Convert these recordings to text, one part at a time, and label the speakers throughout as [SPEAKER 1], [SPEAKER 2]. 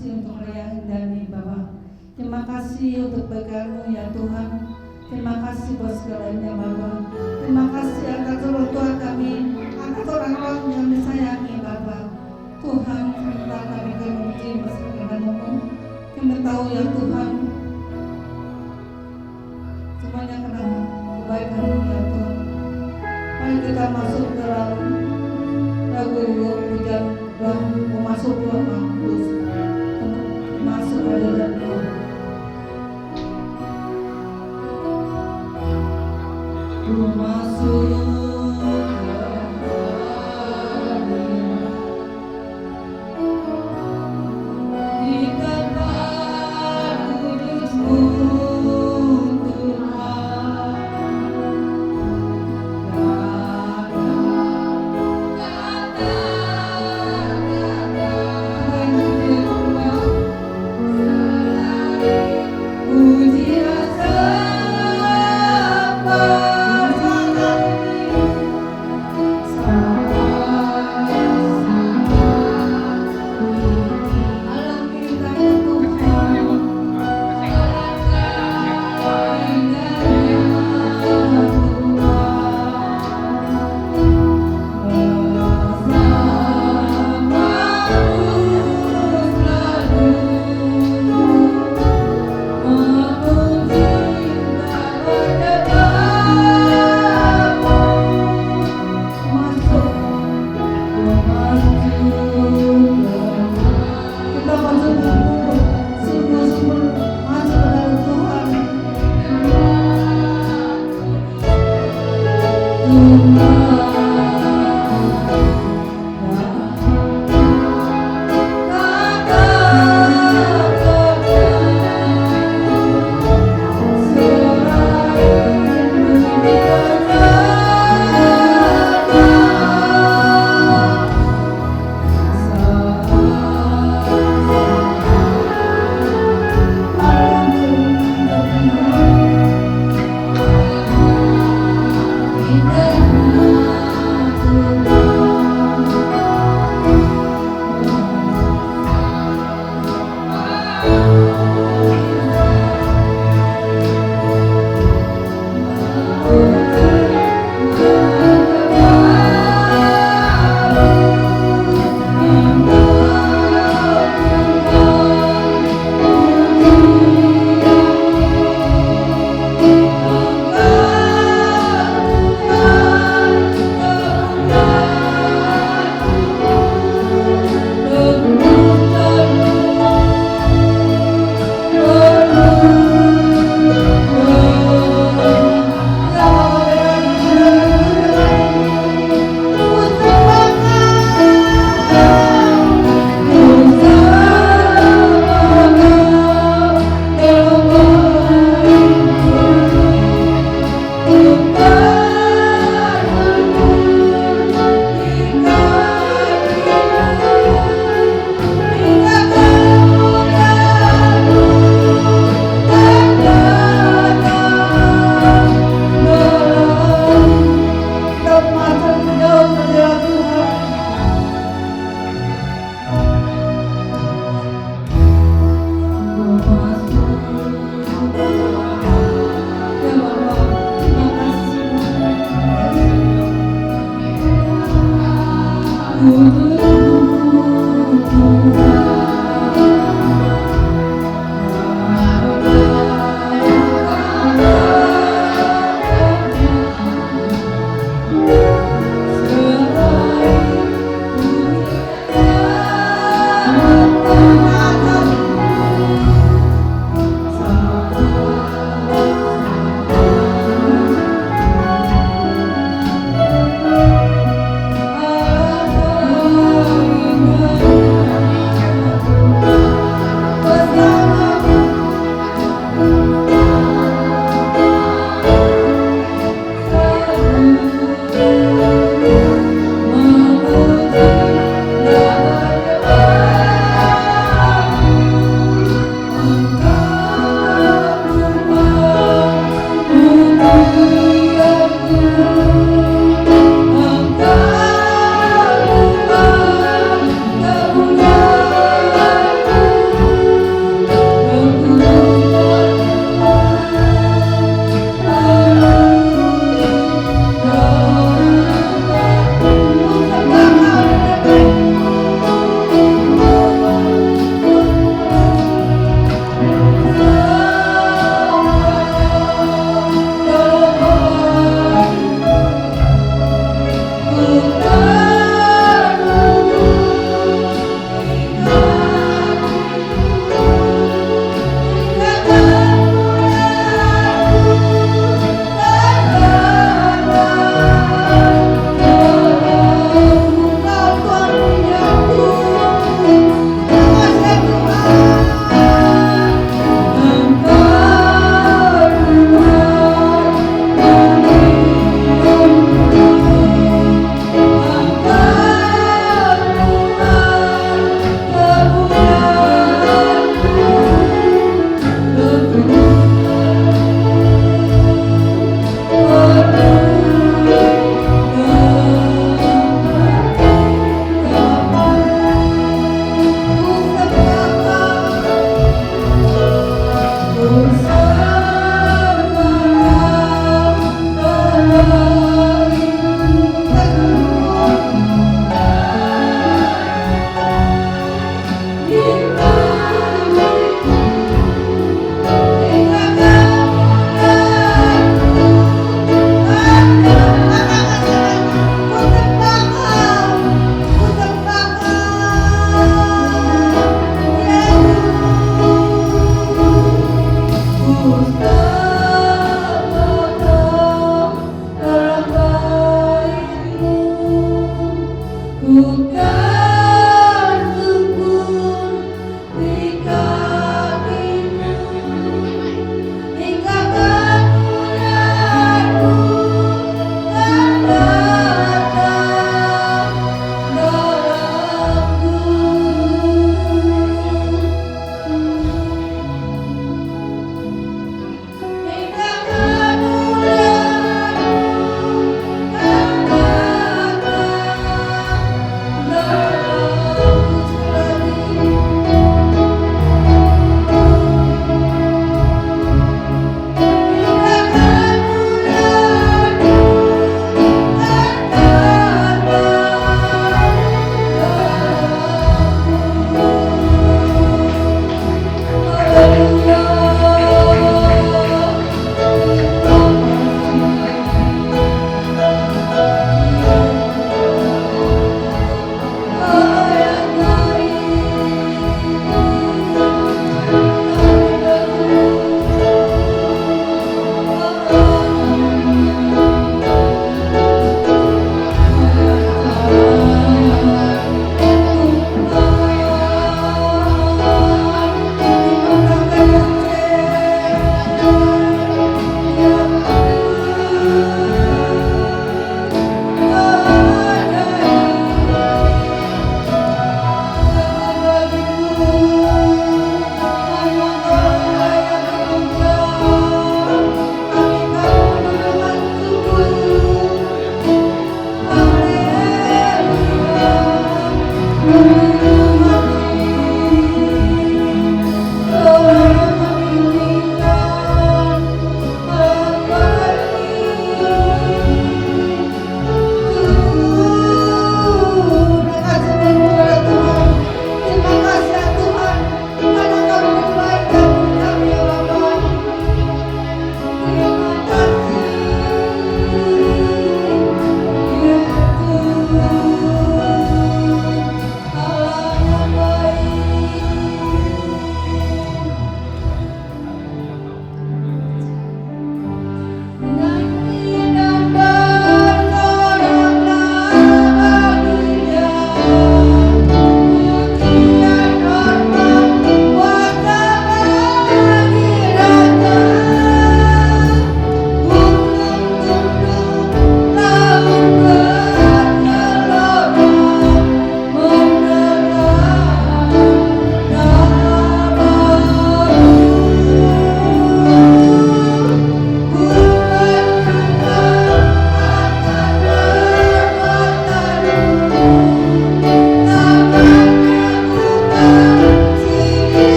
[SPEAKER 1] kasih untuk Ayah Indani Bapak. Terima kasih untuk berkat-Mu ya Tuhan. Terima kasih buat segalanya Bapak. Terima kasih atas orang tua kami, atas orang-orang yang disayangi Bapak. Tuhan, sebentar kami akan memuji bersama-sama. Kami tahu ya Tuhan, semuanya karena kebaikan-Mu ya Tuhan. Mari kita masuk dalam lagu pujian dan masuk ruang kudus untuk masuk ke dalam Tuhan. Ku masuk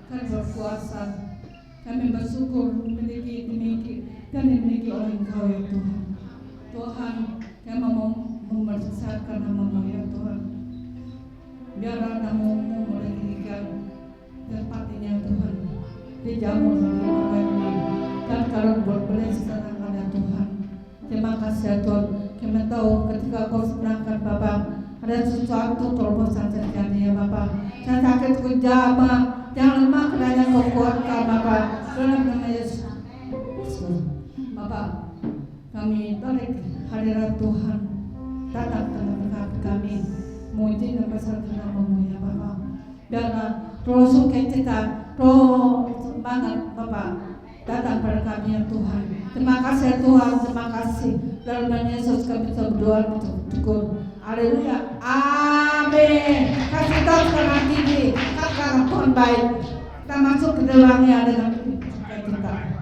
[SPEAKER 1] Kau berkuasa. Kami bersyukur memiliki oleh Engkau ya Tuhan. Tuhan, kami mau membesarkan nama-Mu ya Tuhan. Biarlah nama-Mu meninggikan tempat ini ya Tuhan. Dijamur ini dan kalau boleh senang ya Tuhan. Terima kasih ya Tuhan. Kami tahu ketika Kau senangkan Bapak, ada sesuatu terobosan terjadi ya Bapak. Yang sakit Kau jamah, yang lemah kerana Kau kuatkan Bapak. Dalam nama Yesus. Bapak, kami tarik hadirat Tuhan datang tengah-tengah kami, muji dan besarkan nama-Mu ya Bapak. Biarlah roh sukacita, roh semangat Bapak datang pada kami ya Tuhan. Terima kasih ya Tuhan, terima kasih. Dalam nama Yesus kami berdoa bersyukur. Haleluya. Amin. Kasih tahu sekarang ini, katakan Tuhan baik. Kita masuk ke dalamnya dengan sukacita.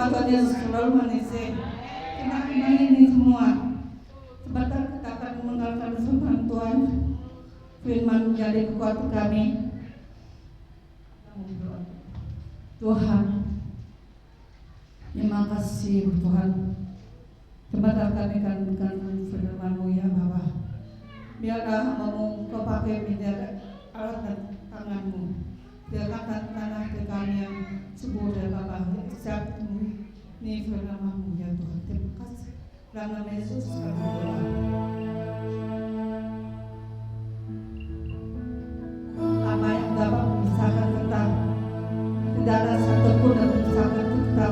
[SPEAKER 1] nama Tuhan Yesus selalu manusia. Kita kembali ini semua. Sebentar kita akan mendengarkan firman Tuhan. Firman menjadi kekuatan kami. Tuhan, terima kasih Tuhan. Sebentar kami akan mendengarkan firman-Mu ya Bapa. Biarlah hamba-Mu Kau pakai menjadi alat dan tangan-Mu. Biarkan tanah kami yang subur ya Bapa. Siap ini firman-Mu ya Tuhan. Terima kasih. Dalam nama Yesus kami berdoa. Apa yang dapat memisahkan kita? Tidak ada satupun yang memisahkan kita.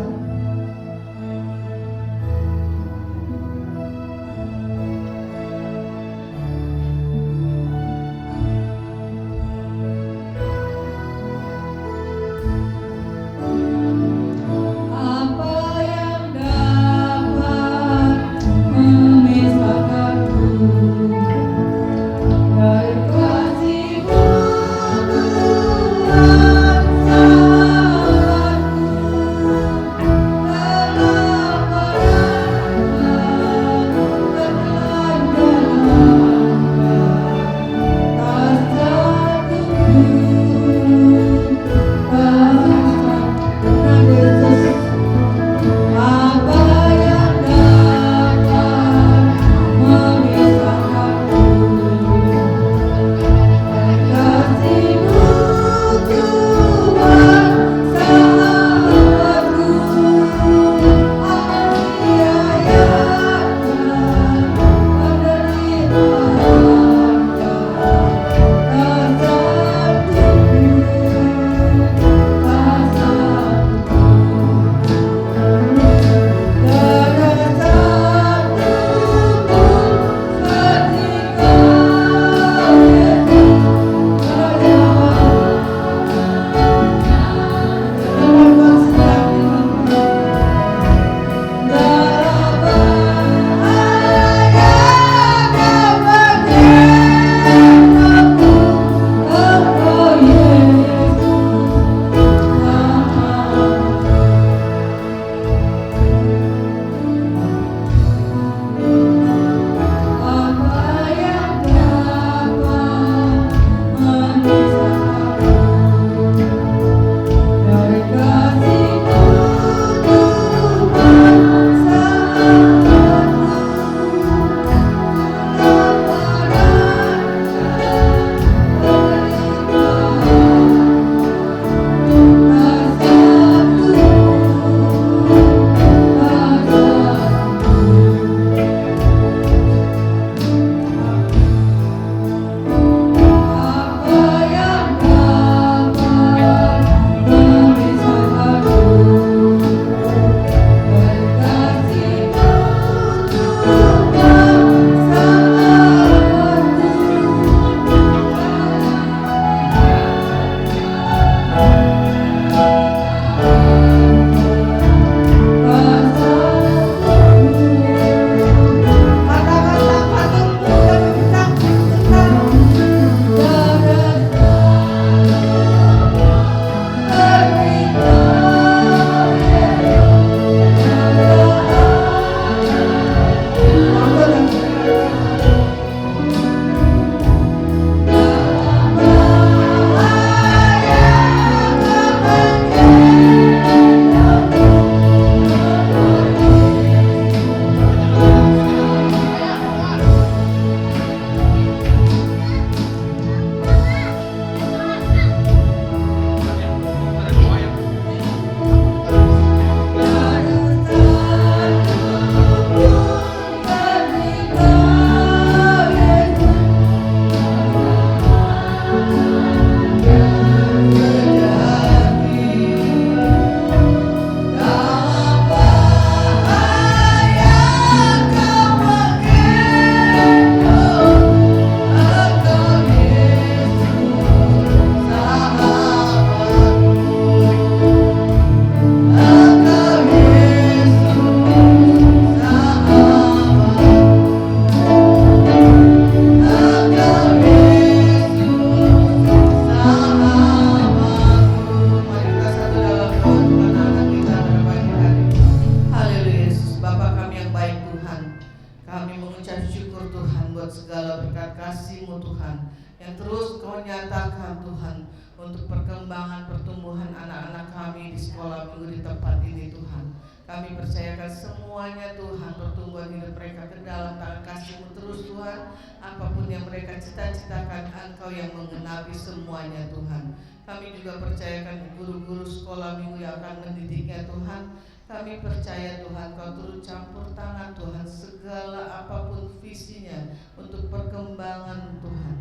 [SPEAKER 2] buat segala berkat kasih-Mu Tuhan yang terus Kau nyatakan Tuhan untuk perkembangan pertumbuhan anak-anak kami di sekolah minggu di tempat ini Tuhan. Kami percayakan semuanya Tuhan, pertumbuhan hidup mereka ke dalam tangan kasih-Mu terus Tuhan. Apapun yang mereka cita-citakan, Engkau yang menggenapi semuanya Tuhan. Kami juga percayakan guru-guru sekolah minggu yang akan mendidiknya Tuhan. Kami percaya Tuhan Kau turut campur tangan Tuhan segala apapun visinya untuk perkembangan Tuhan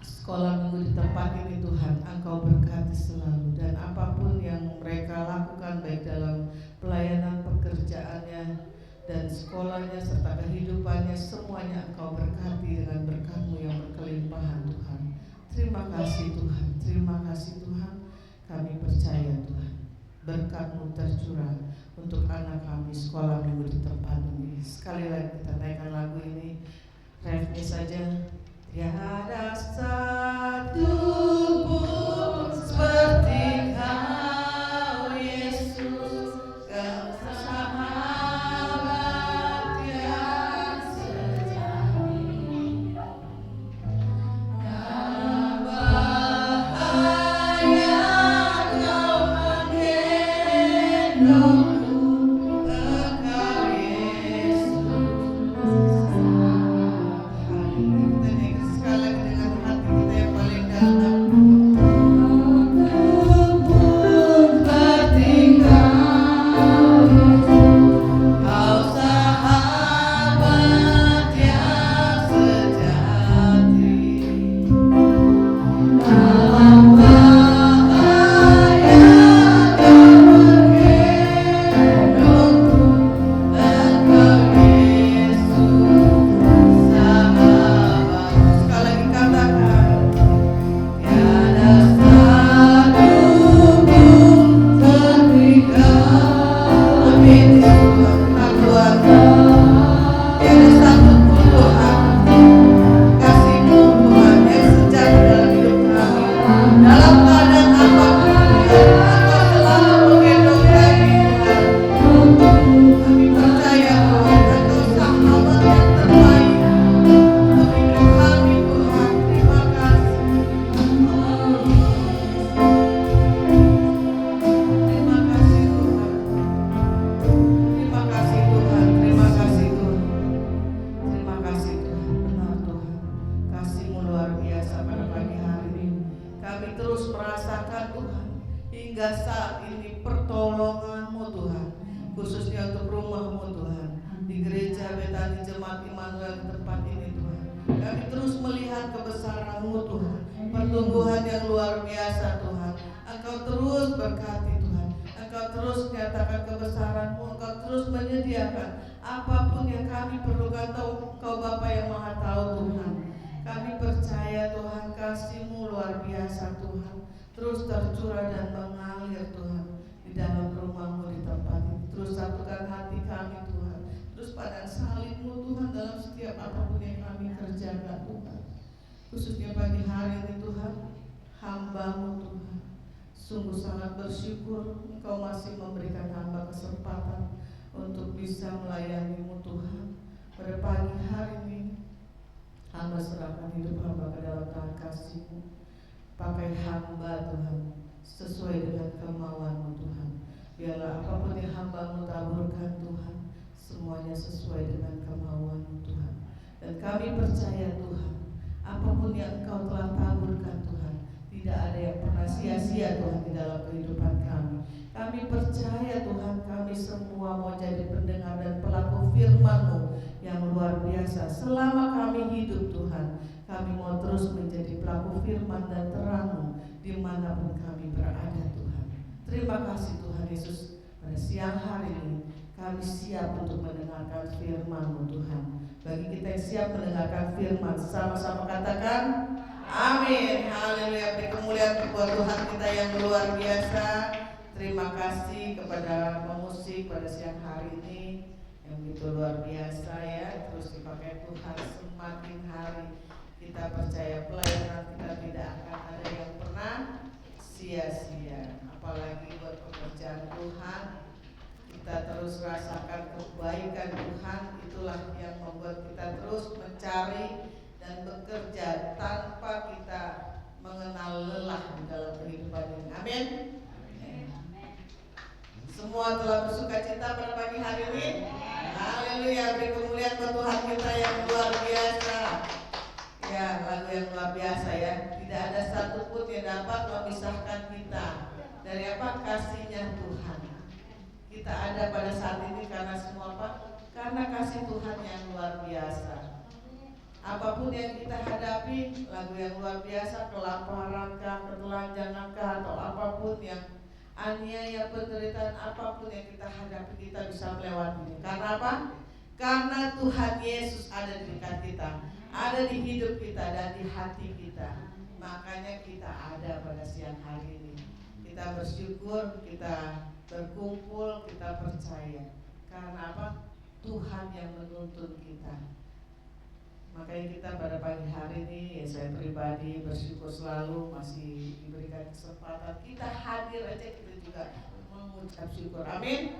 [SPEAKER 2] sekolah minggu di tempat ini Tuhan. Engkau berkati selalu, dan apapun yang mereka lakukan baik dalam pelayanan pekerjaannya dan sekolahnya serta kehidupannya, semuanya Engkau berkati dengan berkat-Mu yang berkelimpahan Tuhan. Terima kasih Tuhan, terima kasih Tuhan. Kami percaya Tuhan berkat-Mu tercurah untuk anak kami sekolah minggu di tempat ini. Sekali lagi kita naikkan lagu ini, refnya saja. Tiada satu pun seperti Kau Yesus, Kau sahabat yang sejati. Dalam bahaya Kau menggendongku, Engkau Yesus. Sekali lagi dengan hati kita yang paling dalam. Khususnya pagi hari ini Tuhan, hamba-Mu Tuhan sungguh sangat bersyukur Engkau masih memberikan hamba kesempatan untuk bisa melayani-Mu Tuhan. Pada pagi hari ini hamba serahkan hidup hamba ke dalam tangan kasih-Mu. Pakai hamba Tuhan sesuai dengan kemauan-Mu Tuhan. Biarlah apapun yang hamba-Mu taburkan Tuhan, semuanya sesuai dengan kemauan-Mu Tuhan. Dan kami percaya Tuhan, apapun yang Engkau telah taburkan Tuhan, tidak ada yang pernah sia-sia Tuhan di dalam kehidupan kami. Kami percaya Tuhan, kami semua mau jadi pendengar dan pelaku firman-Mu yang luar biasa. Selama kami hidup Tuhan, kami mau terus menjadi pelaku firman dan terang-Mu dimanapun kami berada Tuhan. Terima kasih Tuhan Yesus. Pada siang hari ini kami siap untuk mendengarkan firman-Mu Tuhan. Bagi kita yang siap mendengarkan firman, sama-sama katakan amin. Haleluya. Beri kemuliaan buat Tuhan kita yang luar biasa. Terima kasih kepada pemusik pada siang hari ini yang begitu luar biasa ya. Terus dipakai Tuhan semakin hari. Kita percaya pelayanan kita tidak akan ada yang pernah sia-sia. Apalagi buat pekerjaan Tuhan, kita terus rasakan kebaikan Tuhan. Itulah yang membuat kita terus Semua telah bersuka cita pada pagi hari ini. Haleluya, beri kemuliaan buat Tuhan kita yang luar biasa. Ya, lagu yang luar biasa ya. Tidak ada satupun yang dapat memisahkan kita dari apa? Kasihnya Tuhan. Kita ada pada saat ini karena semua apa? Karena kasih Tuhan yang luar biasa. Apapun yang kita hadapi, lagu yang luar biasa, kelaparan kah, ketelanjangan kah, atau apapun yang aniaya, penderitaan, apapun yang kita hadapi, kita bisa melewatinya. Karena apa? Karena Tuhan Yesus ada di dekat kita, ada di hidup kita dan di hati kita. Makanya kita ada pada siang hari ini. Kita bersyukur, kita berkumpul, kita percaya. Karena apa? Tuhan yang menuntun kita. Makanya kita pada pagi hari ini, ya saya pribadi bersyukur selalu masih diberikan kesempatan. Kita hadir aja, kita juga mengucap syukur. Amin.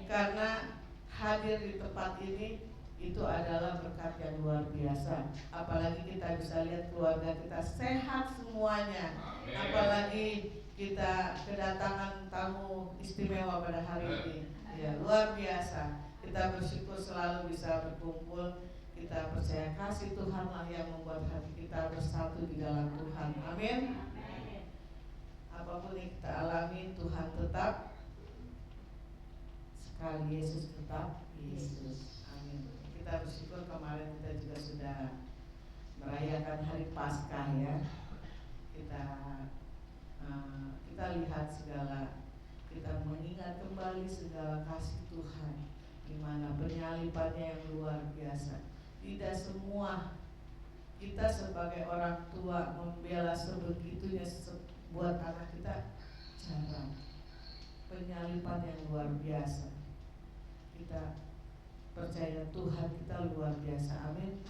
[SPEAKER 2] Karena hadir di tempat ini itu adalah berkat yang luar biasa. Apalagi kita bisa lihat keluarga kita sehat semuanya. Apalagi kita kedatangan tamu istimewa pada hari ini. Ya, luar biasa. Kita bersyukur selalu bisa berkumpul. Kita percaya kasih Tuhanlah yang membuat hati kita bersatu di dalam Tuhan. Amin. Apapun yang kita alami, Tuhan tetap, sekali Yesus tetap Yesus. Amin. Kita bersyukur kemarin kita juga sudah merayakan hari Paskah ya. Kita lihat segala, kita mengingat kembali segala kasih Tuhan, di mana penyalipannya yang luar biasa. Tidak semua kita sebagai orang tua membela sebegitunya buat anak kita, jarang. Penyalipan yang luar biasa. Kita percaya Tuhan kita luar biasa. Amin.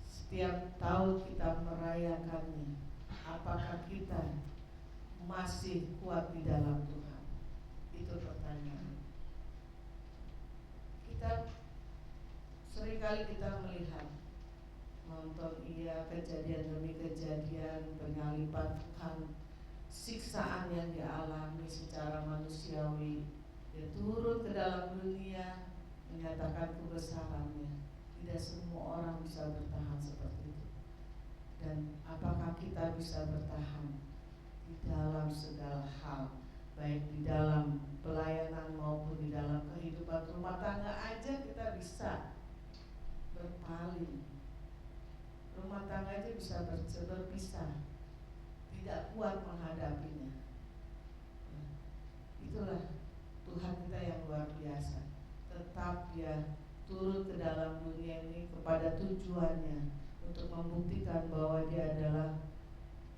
[SPEAKER 2] Setiap tahun kita merayakannya. Apakah kita masih kuat di dalam Tuhan? Itu pertanyaan. Seringkali kita melihat, nonton kejadian demi kejadian, penyalipan Tuhan, siksaan yang dialami secara manusiawi. Dia turun ke dalam dunia menyatakan kebesarannya. Tidak semua orang bisa bertahan seperti itu. Dan apakah kita bisa bertahan di dalam segala hal, baik di dalam pelayanan maupun di dalam kehidupan rumah tangga aja kita bisa berpaling. Rumah tangga aja bisa berpisah, tidak kuat menghadapinya. Itulah Tuhan kita yang luar biasa. Tetap Dia turun ke dalam dunia ini kepada tujuannya, untuk membuktikan bahwa Dia adalah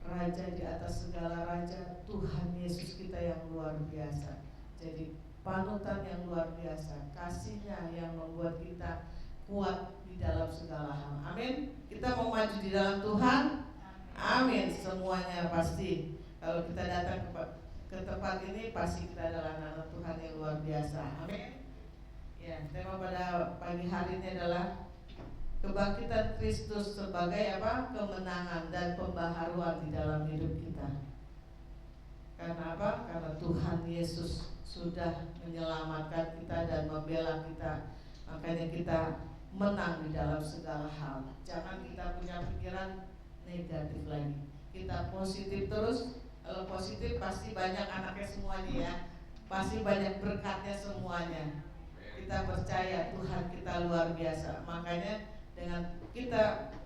[SPEAKER 2] Raja di atas segala raja, Tuhan Yesus kita yang luar biasa. Jadi panutan yang luar biasa, kasihnya yang membuat kita kuat di dalam segala hal. Amin. Kita mau maju di dalam Tuhan. Amin. Semuanya pasti. Kalau kita datang ke tempat ini, pasti kita adalah anak Tuhan yang luar biasa. Amin. Ya, tema pada pagi hari ini adalah kebangkitan Kristus sebagai apa? Kemenangan dan pembaharuan di dalam hidup kita. Karena apa? Karena Tuhan Yesus sudah menyelamatkan kita dan membela kita. Makanya kita menang di dalam segala hal. Jangan kita punya pikiran negatif lagi. Kita positif terus. Kalau positif pasti banyak anaknya semuanya ya. Pasti banyak berkatnya semuanya. Kita percaya Tuhan kita luar biasa. Makanya dengan kita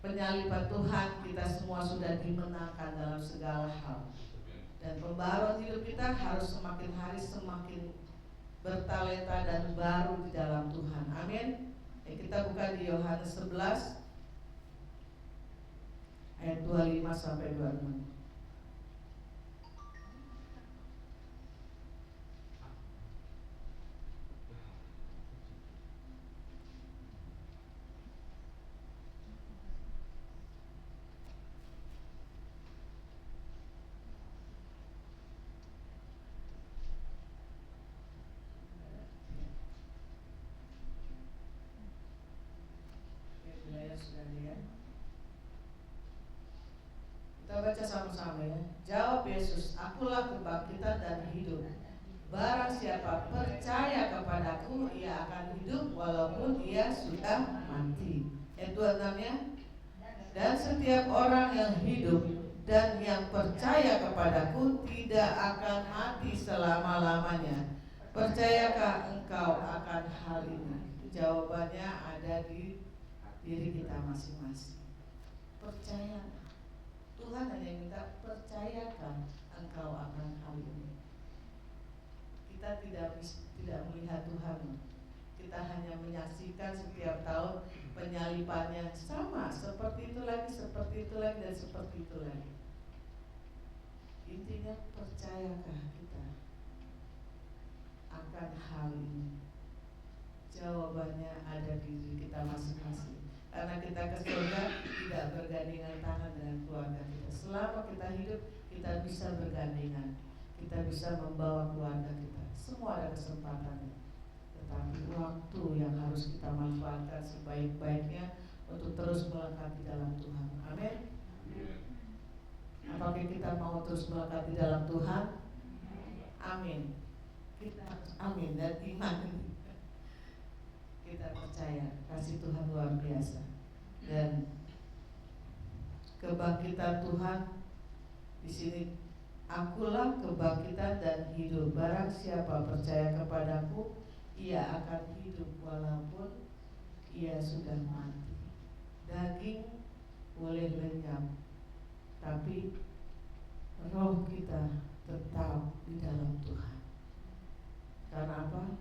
[SPEAKER 2] penyalipan Tuhan, kita semua sudah dimenangkan dalam segala hal. Dan pembaharuan hidup kita harus semakin hari semakin bertalenta dan baru di dalam Tuhan. Amin. Kita buka di Yohanes 11 ayat 25 sampai 26. Kita baca sama-sama ya. Jawab Jawab Yesus, akulah kebangkitan dan hidup. Barang siapa percaya kepadaku, ia akan hidup walaupun ia sudah mati. Itu namanya. Dan setiap orang yang hidup dan yang percaya kepadaku tidak akan mati selama-lamanya. Percayakah engkau akan hal ini? Jawabannya ada di diri kita masing-masing. Percaya. Tuhan hanya minta, percayakan engkau akan hal ini. Kita tidak melihat Tuhan. Kita hanya menyaksikan setiap tahun penyalipannya, sama seperti itu lagi, dan seperti itu lagi. Intinya, percayakah kita akan hal ini? Jawabannya ada di diri kita masing-masing. Karena kita ke surga tidak bergandengan tangan dengan keluarga kita. Selama kita hidup, kita bisa bergandengan, kita bisa membawa keluarga kita. Semua ada kesempatannya. Tetapi waktu yang harus kita manfaatkan sebaik-baiknya untuk terus melengkapi dalam Tuhan. Amin. Apakah kita mau terus melengkapi dalam Tuhan? Amin. Kita amin dan iman. Kita percaya kasih Tuhan luar biasa dan kebangkitan Tuhan di sini. Akulah kebangkitan dan hidup. Barang siapa percaya kepadaku, ia akan hidup walaupun ia sudah mati. Daging boleh lenyap, tapi roh kita tetap di dalam Tuhan. Karena apa?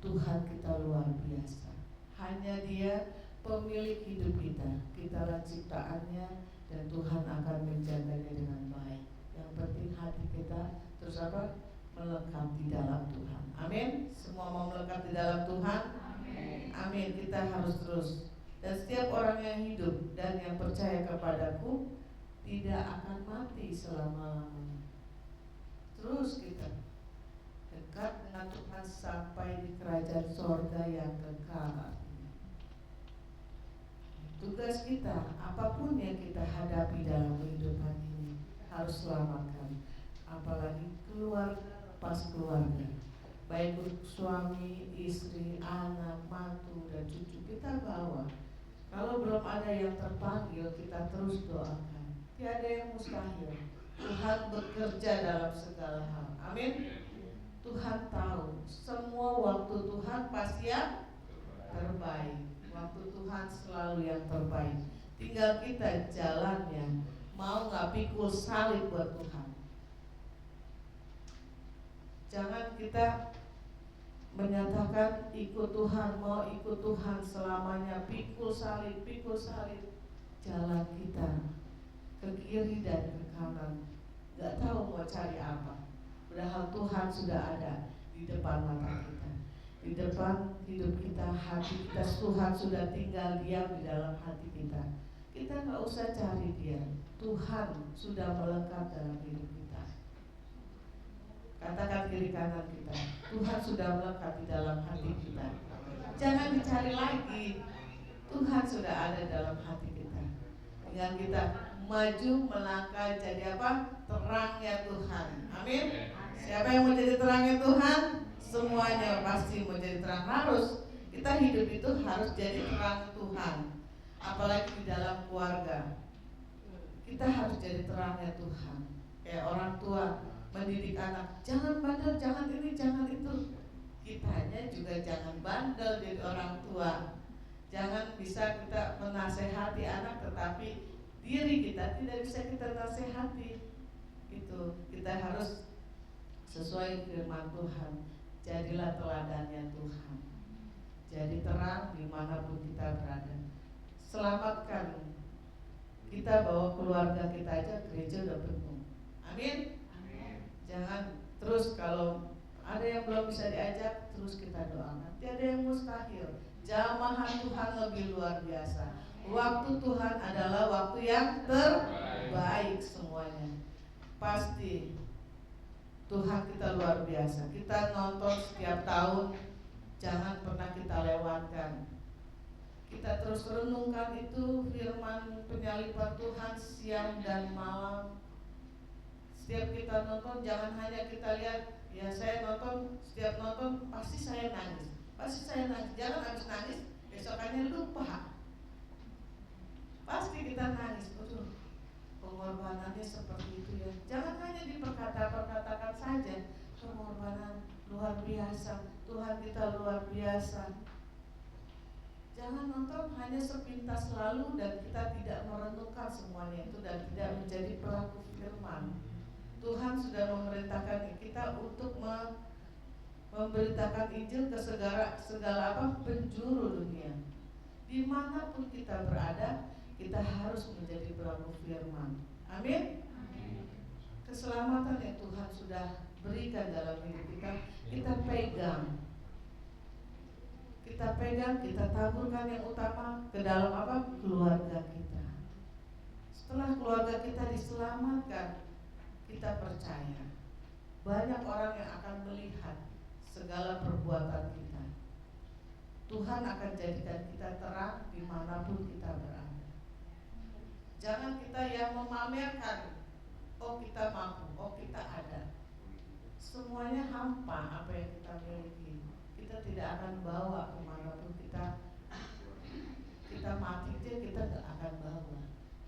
[SPEAKER 2] Tuhan kita luar biasa. Hanya Dia pemilik hidup kita. Kitalah ciptaannya dan Tuhan akan menjaganya dengan baik. Yang penting hati kita terus apa? Melekat di dalam Tuhan. Amin. Semua mau melekat di dalam Tuhan? Amin. Amin. Kita harus terus. Dan setiap orang yang hidup dan yang percaya kepadaku tidak akan mati selama-lamanya. Terus kita dekat dengan Tuhan sampai di kerajaan sorga yang kekal. Tugas kita, apapun yang kita hadapi dalam kehidupan ini, harus selamatkan. Apalagi keluarga lepas keluarga, baik suami, istri, anak, mantu, dan cucu kita bawa. Kalau belum ada yang terpanggil, kita terus doakan. Tiada yang mustahil. Tuhan bekerja dalam segala hal. Amin. Tuhan tahu semua waktu Tuhan pasti yang terbaik. Waktu Tuhan selalu yang terbaik. Tinggal kita jalannya, mau gak pikul salib buat Tuhan. Jangan kita menyatakan ikut Tuhan, mau ikut Tuhan selamanya, pikul salib. Jalan kita ke kiri dan ke kanan, gak tahu mau cari apa. Padahal Tuhan sudah ada di depan mata kita, di depan hidup kita, hati kita. Tuhan sudah tinggal diam di dalam hati kita. Kita gak usah cari Dia. Tuhan sudah melekat dalam hidup kita. Katakan kiri kanan kita, Tuhan sudah melekat di dalam hati kita. Jangan dicari lagi. Tuhan sudah ada dalam hati kita. Tinggal kita maju melangkah jadi apa? Terangnya Tuhan. Amin. Siapa yang mau jadi terangnya Tuhan? Semuanya pasti mau jadi terang. Harus. Kita hidup itu harus jadi terang Tuhan. Apalagi di dalam keluarga, kita harus jadi terangnya Tuhan. Kayak orang tua mendidik anak, jangan bandel, jangan ini, jangan itu. Kitanya juga jangan bandel jadi orang tua. Jangan bisa kita menasehati anak, tetapi diri kita tidak bisa kita nasehati. Itu kita harus sesuai firman Tuhan. Jadilah teladannya Tuhan. Jadi terang dimanapun kita berada. Selamatkan. Kita bawa keluarga kita aja, gereja udah penuh. Amin. Jangan terus kalau ada yang belum bisa diajak, terus kita doakan. Tiada yang mustahil. Jamaah Tuhan lebih luar biasa. Waktu Tuhan adalah waktu yang terbaik semuanya. Pasti Tuhan kita luar biasa. Kita nonton setiap tahun, jangan pernah kita lewatkan. Kita terus renungkan itu firman penyalipan Tuhan siang dan malam. Setiap kita nonton jangan hanya kita lihat, ya saya nonton, setiap nonton pasti saya nangis, pasti saya nangis. Jangan habis nangis besokannya lupa. Pasti kita nangis. Aduh, pengorbanannya seperti itu ya. Jangan hanya diperkatakan saja. Pengorbanan luar biasa, Tuhan kita luar biasa. Jangan nonton hanya sepintas lalu dan kita tidak merenungkan semuanya itu dan tidak menjadi pelaku firman. Tuhan sudah memerintahkan kita untuk memberitakan Injil ke segala penjuru dunia. Dimanapun kita berada, kita harus menjadi pelaku firman. Amin. Keselamatan yang Tuhan sudah berikan dalam hidup kita pegang. Kita pegang, kita taburkan yang utama ke dalam keluarga kita. Setelah keluarga kita diselamatkan, kita percaya banyak orang yang akan melihat segala perbuatan kita. Tuhan akan jadikan kita terang dimanapun kita berada. Jangan kita yang memamerkan, oh kita mampu, oh kita ada. Semuanya hampa apa yang kita miliki. Kita tidak akan bawa kemanapun kita mati aja kita tidak akan bawa.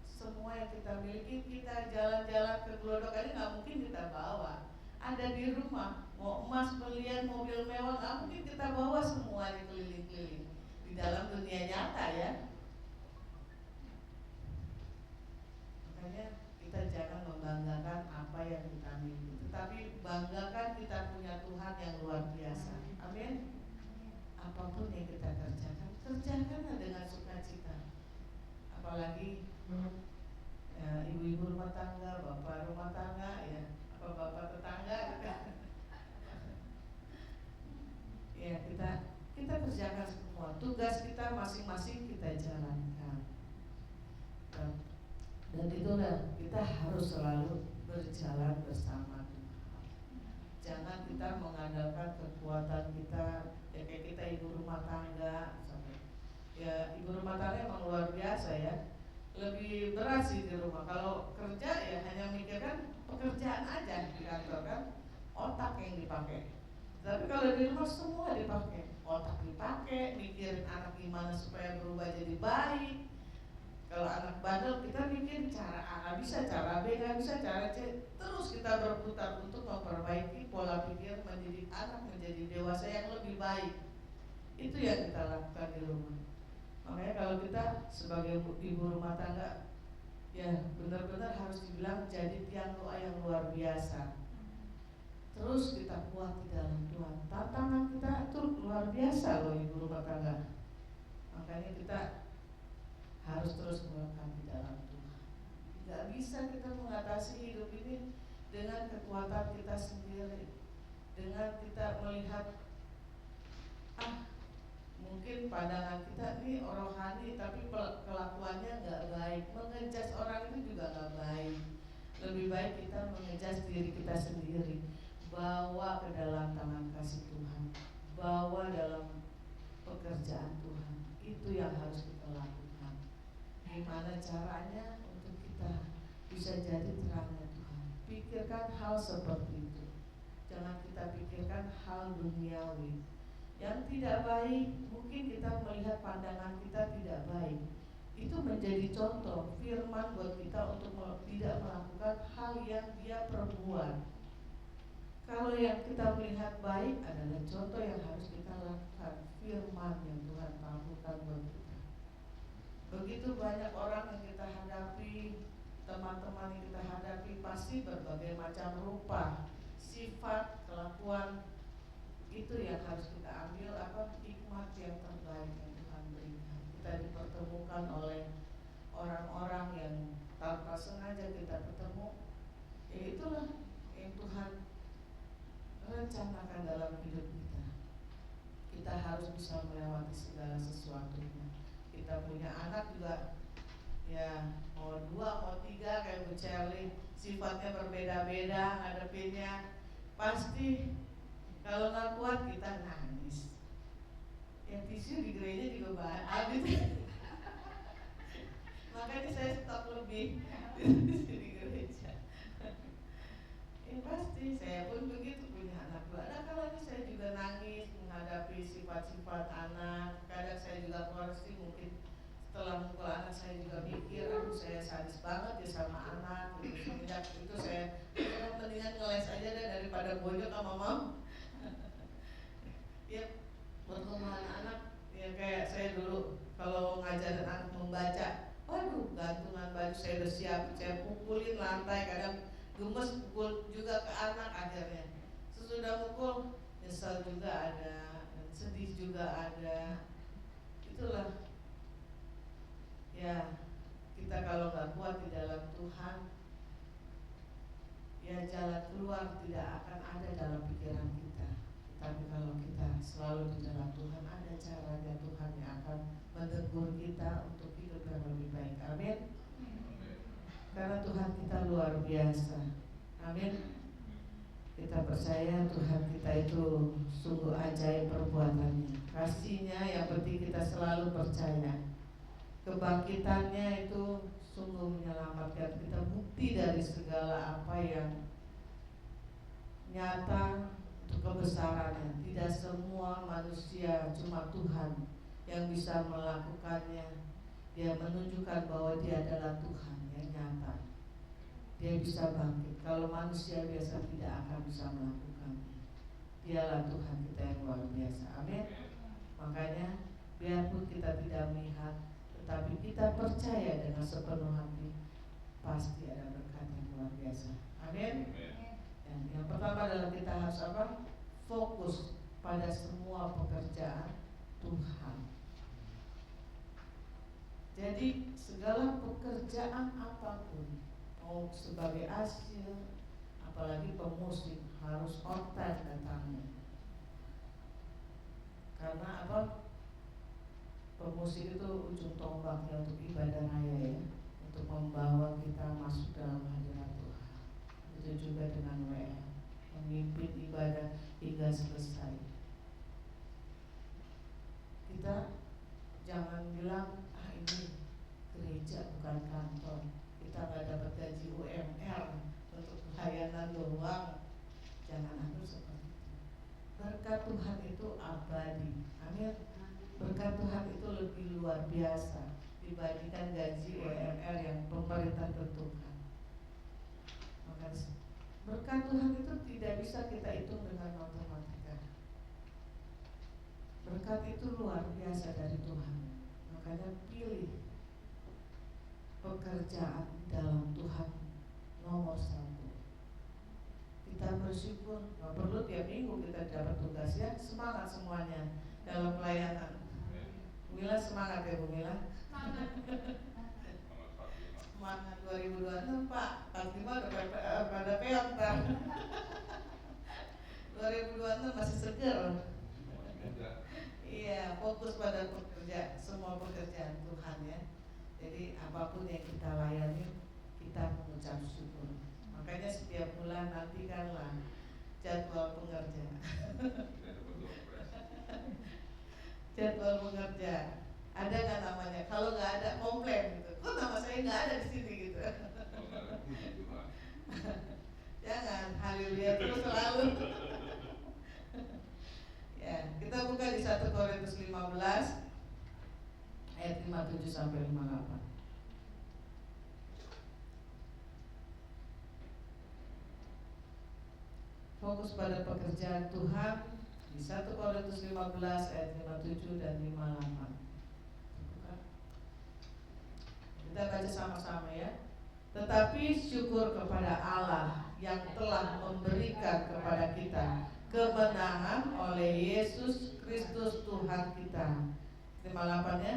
[SPEAKER 2] Semua yang kita miliki, kita jalan-jalan ke Glodok aja nggak mungkin kita bawa. Ada di rumah, mau emas, berlian, mobil mewah, nggak mungkin kita bawa semuanya keliling-keliling di dalam dunia nyata ya. Makanya kita jangan membanggakan apa yang kita miliki, tetapi banggakan kita punya Tuhan yang luar biasa. Amin. Apapun yang kita kerjakanlah dengan sukacita. Apalagi ibu-ibu rumah tangga, bapak rumah tangga, ya, bapak tetangga, ya kita kerjakan semua tugas kita masing-masing kita jalankan. Dan itulah kita harus selalu berjalan bersama Tuhan. Jangan kita mengandalkan kekuatan kita, ya kayak kita ibu rumah tangga, ya ibu rumah tangga emang luar biasa ya. Lebih berat sih di rumah. Kalau kerja ya hanya mikirkan pekerjaan aja di kantor kan, otak yang dipakai. Tapi kalau di rumah semua dipakai, otak dipakai, mikirin anak gimana supaya berubah jadi baik. Kalau anak bandel kita mikir cara A bisa, cara B nggak bisa, cara C. Terus kita berputar untuk memperbaiki pola pikir menjadi anak menjadi dewasa yang lebih baik. Itu yang kita lakukan di rumah. Makanya kalau kita sebagai ibu rumah tangga, ya benar-benar harus dibilang jadi tiang doa yang luar biasa. Terus kita kuat di dalam Tuhan. Tantangan kita itu luar biasa loh ibu rumah tangga. Makanya kita harus terus melangkah di dalam Tuhan. Gak bisa kita mengatasi hidup ini dengan kekuatan kita sendiri, dengan kita melihat mungkin pandangan kita nih rohani tapi kelakuannya nggak baik, mengejas orang itu juga nggak baik. Lebih baik kita mengejas diri kita sendiri, bawa ke dalam tangan kasih Tuhan, bawa dalam pekerjaan Tuhan. Itu yang harus kita lakukan. Gimana caranya untuk kita bisa jadi terangnya Tuhan? Pikirkan hal seperti itu. Jangan kita pikirkan hal duniawi yang tidak baik. Mungkin kita melihat pandangan kita tidak baik. Itu menjadi contoh firman buat kita untuk tidak melakukan hal yang dia perbuat. Kalau yang kita melihat baik adalah contoh yang harus kita lakukan, firman yang Tuhan taburkan buat kita. Begitu banyak orang yang kita hadapi, teman-teman yang kita hadapi, pasti berbagai macam rupa, sifat, kelakuan. Itu yang harus kita ambil hikmat yang terbaik yang Tuhan berikan. Kita dipertemukan oleh orang-orang yang tanpa sengaja kita ketemu. Ya itulah yang Tuhan rencanakan dalam hidup kita. Kita harus bisa melewati segala sesuatunya. Kita punya anak juga, ya mau 2 mau 3 kayak Bu Charlie, sifatnya berbeda-beda ngadepinnya. Pasti kalau nggak kuat kita nangis. Ya tisu di gereja juga habis. Makanya saya stok lebih di gereja. sama anak gitu. Semenjak itu saya mendingan ngeles aja deh daripada bojok sama mam. Ya perkembangan anak ya kayak saya dulu kalau ngajarin anak membaca, waduh gantungan baju saya udah siap, saya pukulin lantai, kadang gemes pukul juga ke anak akhirnya. Sesudah pukul nyesel juga ada, sedih juga ada. Itulah ya, kita kalau nggak kuat di dalam Tuhan, ya jalan keluar tidak akan ada dalam pikiran kita. Tapi kalau kita selalu di dalam Tuhan, ada caranya Tuhan yang akan menegur kita untuk hidup yang lebih baik. Amin. Karena Tuhan kita luar biasa. Amin. Kita percaya Tuhan kita itu sungguh ajaib perbuatannya. Kasihnya yang penting kita selalu percaya. Kebangkitannya itu sungguh menyelamatkan kita, bukti dari segala apa yang nyata untuk kebesarannya. Tidak semua manusia, cuma Tuhan yang bisa melakukannya. Dia menunjukkan bahwa dia adalah Tuhan yang nyata. Dia bisa bangkit. Kalau manusia biasa tidak akan bisa melakukannya. Dialah Tuhan kita yang luar biasa. Amin. Makanya biarpun kita tidak melihat, tetapi kita percaya dengan sepenuh hati, pasti ada berkat yang luar biasa. Amin. Dan yang pertama adalah kita harus apa? Fokus pada semua pekerjaan Tuhan. Jadi segala pekerjaan apapun, mau sebagai asil, apalagi pemusik, harus on time datangnya. Karena apa? Pemusik itu ujung tombaknya untuk ibadah raya ya, untuk membawa kita masuk dalam hadirat Tuhan. Itu juga dengan WL, memimpin ibadah hingga selesai. Kita jangan bilang ini gereja bukan kantor, kita nggak dapat gaji UMR untuk pelayanan doang. Jangan atur seperti itu. Berkat Tuhan itu abadi. Amin. Berkat Tuhan itu lebih luar biasa dibandingkan gaji UMR yang pemerintah tentukan. Maka berkat Tuhan itu tidak bisa kita hitung dengan matematika. Berkat itu luar biasa dari Tuhan. Makanya pilih pekerjaan dalam Tuhan nomor 1. Kita bersyukur, nggak perlu tiap minggu kita dapat tugas ya. Semangat semuanya dalam pelayanan. Bu Mila semangat ya Bu Mila. Semangat 2026 Pak. 45 udah pada peot Pak. 2026 masih seger. Iya, fokus pada semua pekerjaan Tuhan ya. Jadi apapun yang kita layani, kita mengucap syukur. Makanya setiap bulan nantikanlah jadwal pengerja. Jadwal pengerja. Ada nggak namanya? Kalau nggak ada komplain gitu. Kok nama saya nggak ada di sini gitu. Jangan, haleluya terus selalu. Ya, kita buka di 1 Korintus 15 ayat 57 sampai 58. Fokus pada pekerjaan Tuhan di 1 Korintus 15 ayat 57 dan 58. Kita baca sama-sama ya. Tetapi syukur kepada Allah yang telah memberikan kepada kita kemenangan oleh Yesus Kristus Tuhan kita. 58-nya.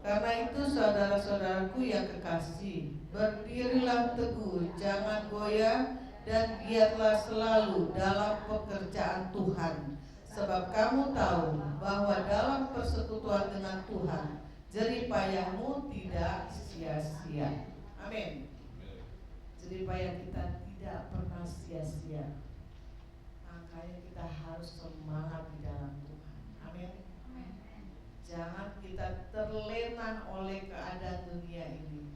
[SPEAKER 2] Karena itu saudara-saudaraku yang kekasih, berdirilah teguh, jangan goyah, dan giatlah selalu dalam pekerjaan Tuhan. Sebab kamu tahu bahwa dalam persekutuan dengan Tuhan, jerih payahmu tidak sia-sia. Amin. Jerih payah kita tidak pernah sia-sia. Makanya kita harus semangat di dalam Tuhan. Amin. Jangan kita terlena oleh keadaan dunia ini.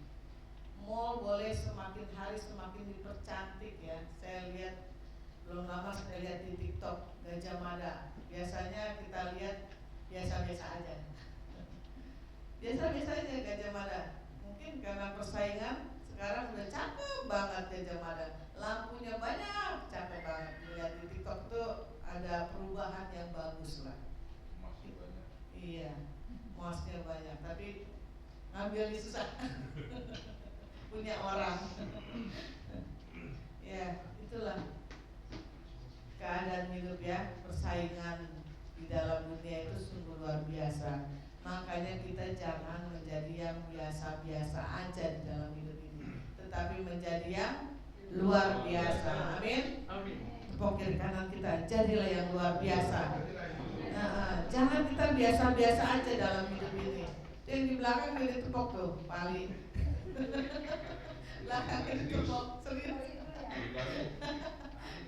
[SPEAKER 2] Mall boleh semakin hari semakin dipercantik ya. Saya lihat belum lama saya lihat di TikTok Gajah Mada. Biasanya kita lihat biasa-biasa aja. Biasa-biasa aja Gajah Mada. Mungkin karena persaingan Sekarang udah cakep banget Gajah Mada, lampunya banyak, cakep banget. Lihat di TikTok tuh ada perubahan yang bagus lah.
[SPEAKER 3] Masih banyak.
[SPEAKER 2] Iya, muasnya banyak, tapi ngambilnya susah. Punya orang. Ya, itulah keadaan hidup ya, persaingan di dalam dunia itu sungguh luar biasa. Makanya kita jangan menjadi yang biasa-biasa aja di dalam hidup ini, tetapi menjadi yang luar biasa. Amin.
[SPEAKER 3] Amin.
[SPEAKER 2] Tepuk kiri kanan kita, jadilah yang luar biasa. Jangan kita biasa-biasa aja dalam hidup ini. Yang di belakang dia ditepuk tuh, Pali. Belakang dia ditepuk, serius.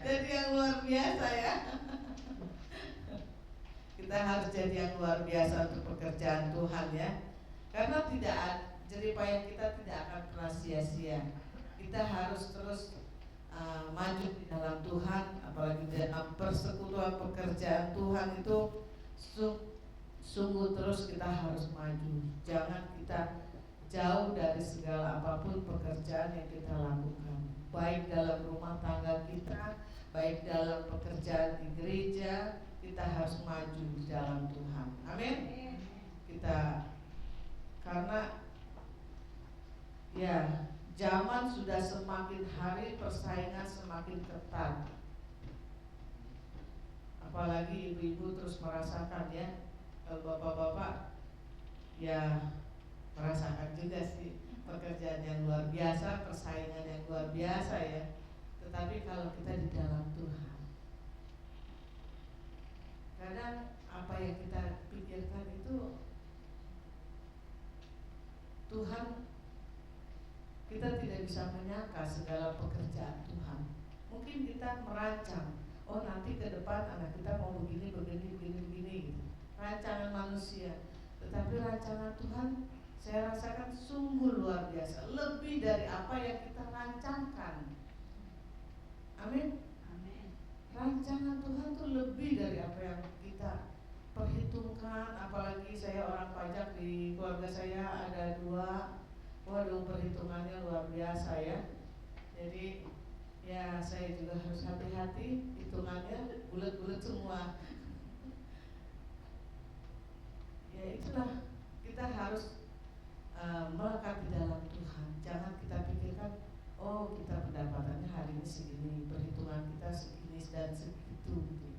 [SPEAKER 2] Jadi yang luar biasa ya. Kita harus jadi yang luar biasa untuk pekerjaan Tuhan ya. Karena jerih payah kita tidak akan pernah sia-sia. Kita harus terus maju di dalam Tuhan, apalagi dalam persekutuan pekerjaan Tuhan itu sungguh terus kita harus maju. Jangan kita jauh dari segala apapun pekerjaan yang kita lakukan, baik dalam rumah tangga kita, baik dalam pekerjaan di gereja. Kita harus maju di dalam Tuhan. Amin. Karena ya zaman sudah semakin hari persaingan semakin ketat. Apalagi ibu-ibu terus merasakan ya, kalau bapak-bapak ya merasakan juga sih pekerjaan yang luar biasa, persaingan yang luar biasa ya. Tetapi kalau kita di dalam Tuhan, kadang apa yang kita pikirkan itu Tuhan, kita tidak bisa menyangka segala pekerjaan Tuhan. Mungkin kita merancang, oh nanti ke depan anak kita mau begini gitu. Rancangan manusia. Tetapi rancangan Tuhan saya rasakan sungguh luar biasa, lebih dari apa yang kita rancangkan. Amin. Rancangan Tuhan tuh lebih dari apa yang kita perhitungkan. Apalagi saya orang pajak, di keluarga saya ada 2. Waduh, perhitungannya luar biasa ya. Jadi ya saya juga harus hati-hati, hitungannya bulat-bulat semua. Ya itulah, kita harus melekat di dalam Tuhan. Jangan kita pikirkan, oh kita pendapatannya hari ini segini, perhitungan kita segini dan segitu gitu.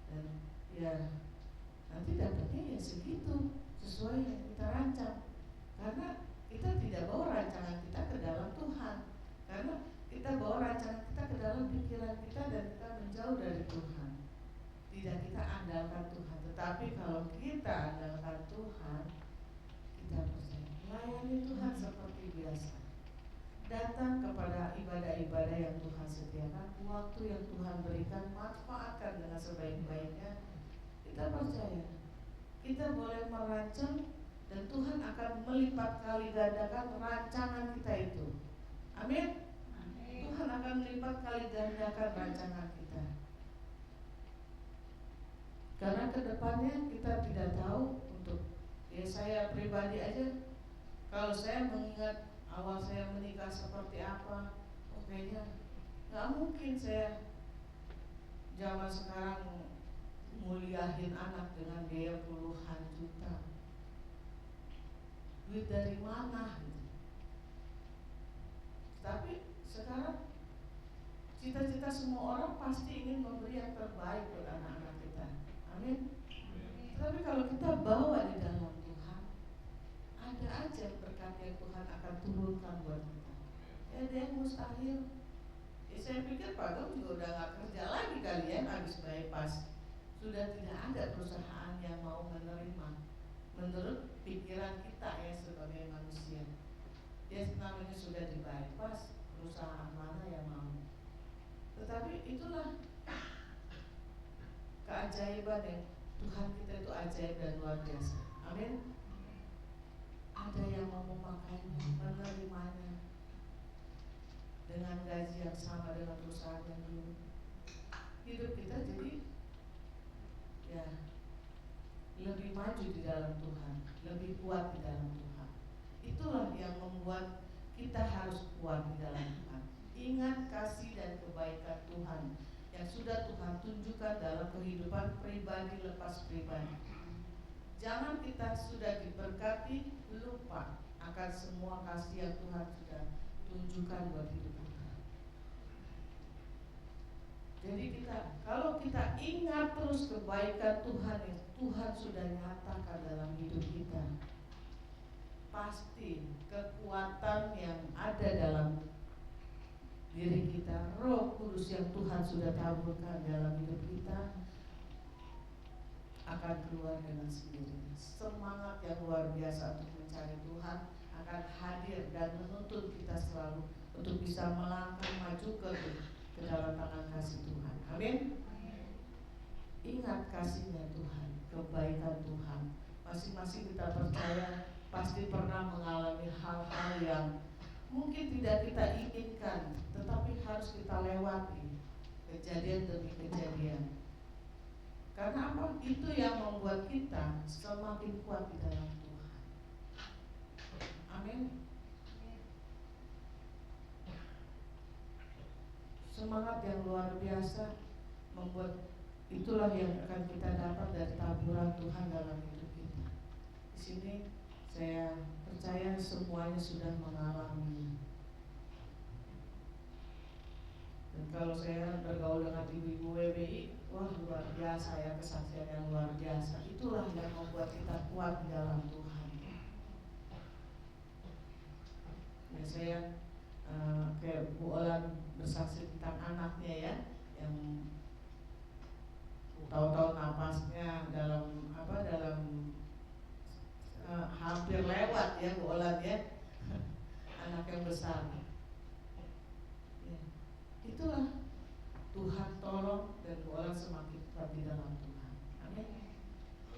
[SPEAKER 2] Dan ya nanti dapatnya ya segitu, sesuai yang kita rancang. Karena kita tidak bawa rancangan kita ke dalam Tuhan. Karena kita bawa rancangan kita ke dalam pikiran kita dan kita menjauh dari Tuhan. Tidak kita andalkan Tuhan. Tetapi kalau kita andalkan Tuhan, kita percaya melayani Tuhan seperti biasa. Datang kepada ibadah-ibadah yang Tuhan sediakan, waktu yang Tuhan berikan, manfaatkan dengan sebaik-baiknya. Kita percaya, kita boleh merancang dan Tuhan akan melipat kali gandakan rancangan kita itu. Amin. Tuhan akan melipat kali gandakan rancangan kita. Karena kedepannya kita tidak tahu. Untuk ya saya pribadi aja, kalau saya mengingat awal saya menikah seperti apa, kayaknya nggak mungkin saya zaman sekarang muliahin anak dengan biaya puluhan juta. Duit dari mana gitu. Tapi sekarang cita-cita semua orang pasti ingin memberi yang terbaik buat anak-anak kita. Amin. Tapi kalau kita bawa di dalam Tuhan, ada aja berkat yang Tuhan akan turunkan buat kita. Ada yang mustahil. Ya, saya pikir Pak Dong juga udah gak kerja lagi kali ya, habis bypass. Sudah tidak ada perusahaan yang mau menerima menurut pikiran kita ya sebagai manusia. Dia namanya sudah di bypass, perusahaan mana yang mau. Tetapi itulah keajaiban yang Tuhan kita itu ajaib dan luar biasa. Amin. Ada yang mau memakainya, menerimanya dengan gaji yang sama dengan perusahaan yang dulu. Hidup kita jadi ya lebih maju di dalam Tuhan, lebih kuat di dalam Tuhan. Itulah yang membuat kita harus kuat di dalam Tuhan. Ingat kasih dan kebaikan Tuhan yang sudah Tuhan tunjukkan dalam kehidupan pribadi lepas pribadi. Jangan kita sudah diberkati lupa akan semua kasih yang Tuhan sudah tunjukkan buat hidup kita. Jadi kalau kita ingat terus kebaikan Tuhan yang Tuhan sudah nyatakan dalam hidup kita, pasti kekuatan yang ada dalam diri kita, Roh Kudus yang Tuhan sudah taburkan dalam hidup kita akan keluar dengan sendirinya. Semangat yang luar biasa untuk mencari Tuhan akan hadir dan menuntun kita selalu untuk bisa melangkah maju ke dalam tangan kasih Tuhan. Amin. Ingat kasihnya Tuhan, kebaikan Tuhan. Masing-masing kita percaya pasti pernah mengalami hal-hal yang mungkin tidak kita inginkan, tetapi harus kita lewati kejadian demi kejadian. Karena apa? Itu yang membuat kita semakin kuat di dalam Tuhan. Amin. Semangat yang luar biasa membuat itulah yang akan kita dapat dari taburan Tuhan dalam hidup kita. Di sini saya percaya semuanya sudah mengalami. Dan kalau saya bergaul dengan ibu-ibu WBI, wah luar biasa ya, kesaksian yang luar biasa. Itulah yang membuat kita kuat di dalam Tuhan. Ya, saya kayak Bu Olan bersaksi tentang anaknya ya, yang tahu-tahu napasnya dalam hampir lewat ya Bu Olan ya, anak yang besar. Ya. Itulah Tuhan tolong dan Bu Olan semakin kuat di dalam Tuhan. Amin.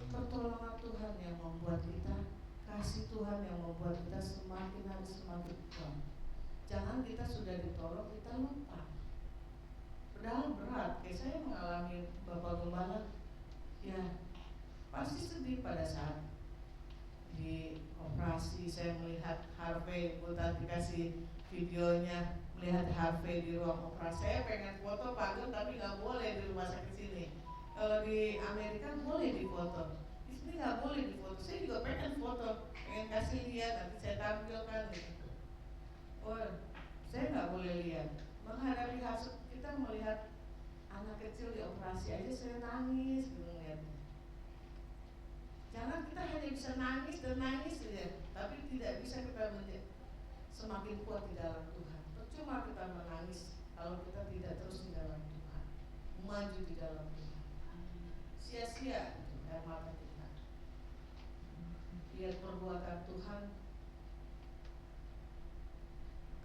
[SPEAKER 2] Pertolongan Tuhan yang membuat kita, kasih Tuhan yang membuat kita semakin hari semakin kuat. Jangan kita sudah ditolong kita lupa. Padahal berat. Kayak saya mengalami Bapak Gembala, ya pasti sedih pada saat di operasi. Saya melihat Harvey, Bu tadi kasih videonya, melihat Harvey di ruang operasi. Saya pengen foto Pak Gun, tapi nggak boleh di rumah sakit sini. Kalau di Amerika boleh difoto, di sini nggak boleh difoto. Saya juga pengen foto, pengen kasih lihat, nanti saya tampilkan gitu. Oh, saya nggak boleh lihat. Menghadapi hasil, kita melihat anak kecil di operasi aja saya nangis gitu ngeliatnya. Jangan kita hanya bisa nangis dan nangis saja, tapi tidak bisa kita semakin kuat di dalam Tuhan. Percuma kita menangis kalau kita tidak terus di dalam Tuhan, maju di dalam Tuhan. Sia-sia air mata kita. Lihat perbuatan Tuhan,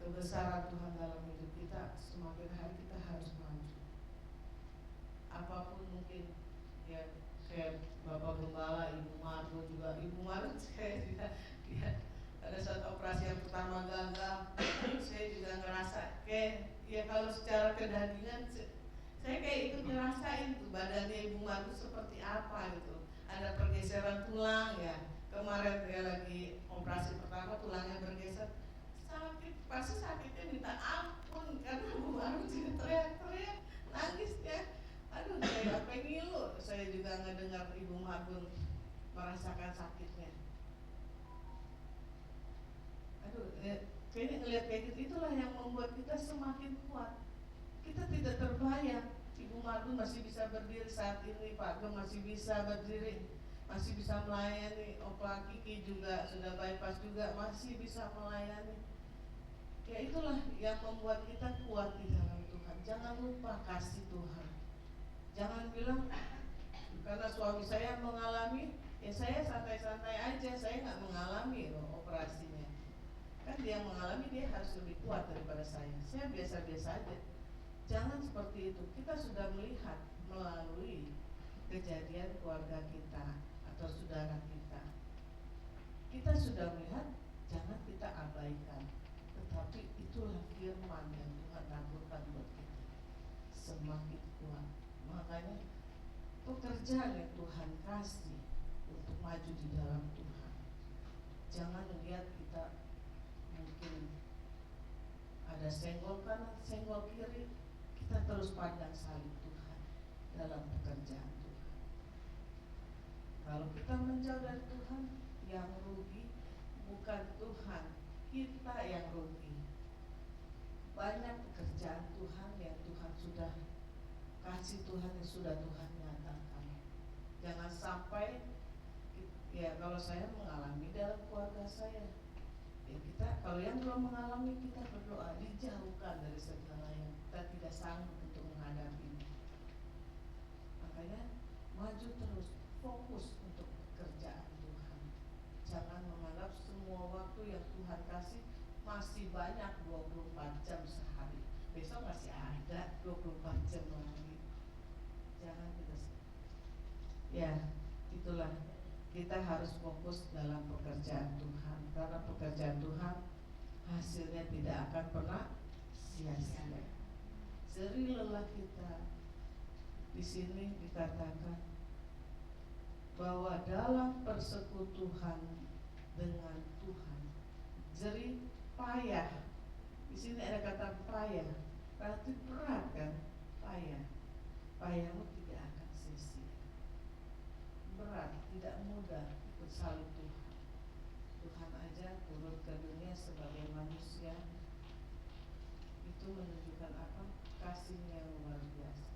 [SPEAKER 2] kebesaran Tuhan dalam hidup kita, semakin hari kita harus maju. Apapun mungkin ya, kayak Bapak Gembala, Ibu Margo juga. Ibu Margo saya juga pada saat operasi yang pertama gagal, saya juga ngerasa kayak ya kalau secara kedagingan saya kayak ikut ngerasain tuh badannya Ibu Margo seperti apa gitu. Ada pergeseran tulang ya. Kemarin dia lagi operasi pertama tulangnya bergeser. Sakit, pasti sakitnya minta ampun karena Bu Margo juga teriak-teriak, nangis ya. Aduh, saya apa ngilu. Saya juga ngedengar Ibu Margo merasakan sakitnya. Aduh, kayaknya ngeliat kayak gitu, itulah yang membuat kita semakin kuat. Kita tidak terbayang Ibu Margo masih bisa berdiri saat ini, Pak Gem masih bisa berdiri, masih bisa melayani. Opa Kiki juga sudah bypass juga masih bisa melayani. Ya itulah yang membuat kita kuat di dalam Tuhan. Jangan lupa kasih Tuhan. Jangan bilang karena suami saya mengalami, ya saya santai-santai aja, saya nggak mengalami loh operasinya. Kan dia mengalami, dia harus lebih kuat daripada saya. Saya biasa-biasa aja. Jangan seperti itu. Kita sudah melihat melalui kejadian keluarga kita atau saudara kita. Kita sudah melihat, jangan kita abaikan. Tetapi itulah firman yang Tuhan taburkan buat kita. Semakin kuat. Makanya pekerjaan yang Tuhan kasih untuk maju di dalam Tuhan. Jangan lihat kita mungkin ada senggol kanan, senggol kiri, kita terus pandang salib Tuhan dalam pekerjaan Tuhan. Kalau kita menjauh dari Tuhan, yang rugi bukan Tuhan, kita yang rugi. Banyak pekerjaan Tuhan yang Tuhan sudah kasih, Tuhan yang sudah Tuhan nyatakan. Jangan sampai, ya kalau saya mengalami dalam keluarga saya, ya kita kalau yang belum mengalami, kita berdoa dijauhkan dari segala yang kita tidak sanggup untuk menghadapinya. Makanya maju terus, fokus untuk pekerjaan Tuhan. Jangan menganggap semua waktu yang Tuhan kasih masih banyak 24 jam sehari. Besok masih ada 24 jam lagi. Jangan kita, ya itulah, kita harus fokus dalam pekerjaan Tuhan, karena pekerjaan Tuhan hasilnya tidak akan pernah sia-sia. Jerih lelah kita. Di sini dikatakan bahwa dalam persekutuan dengan Tuhan, jerih payah. Di sini ada kata payah, berarti berat kan? Payah, payahmu tidak akan sia-sia. Berat, tidak mudah ikut salib Tuhan. Tuhan aja turun ke dunia sebagai manusia, itu menunjukkan apa? Kasihnya yang luar biasa.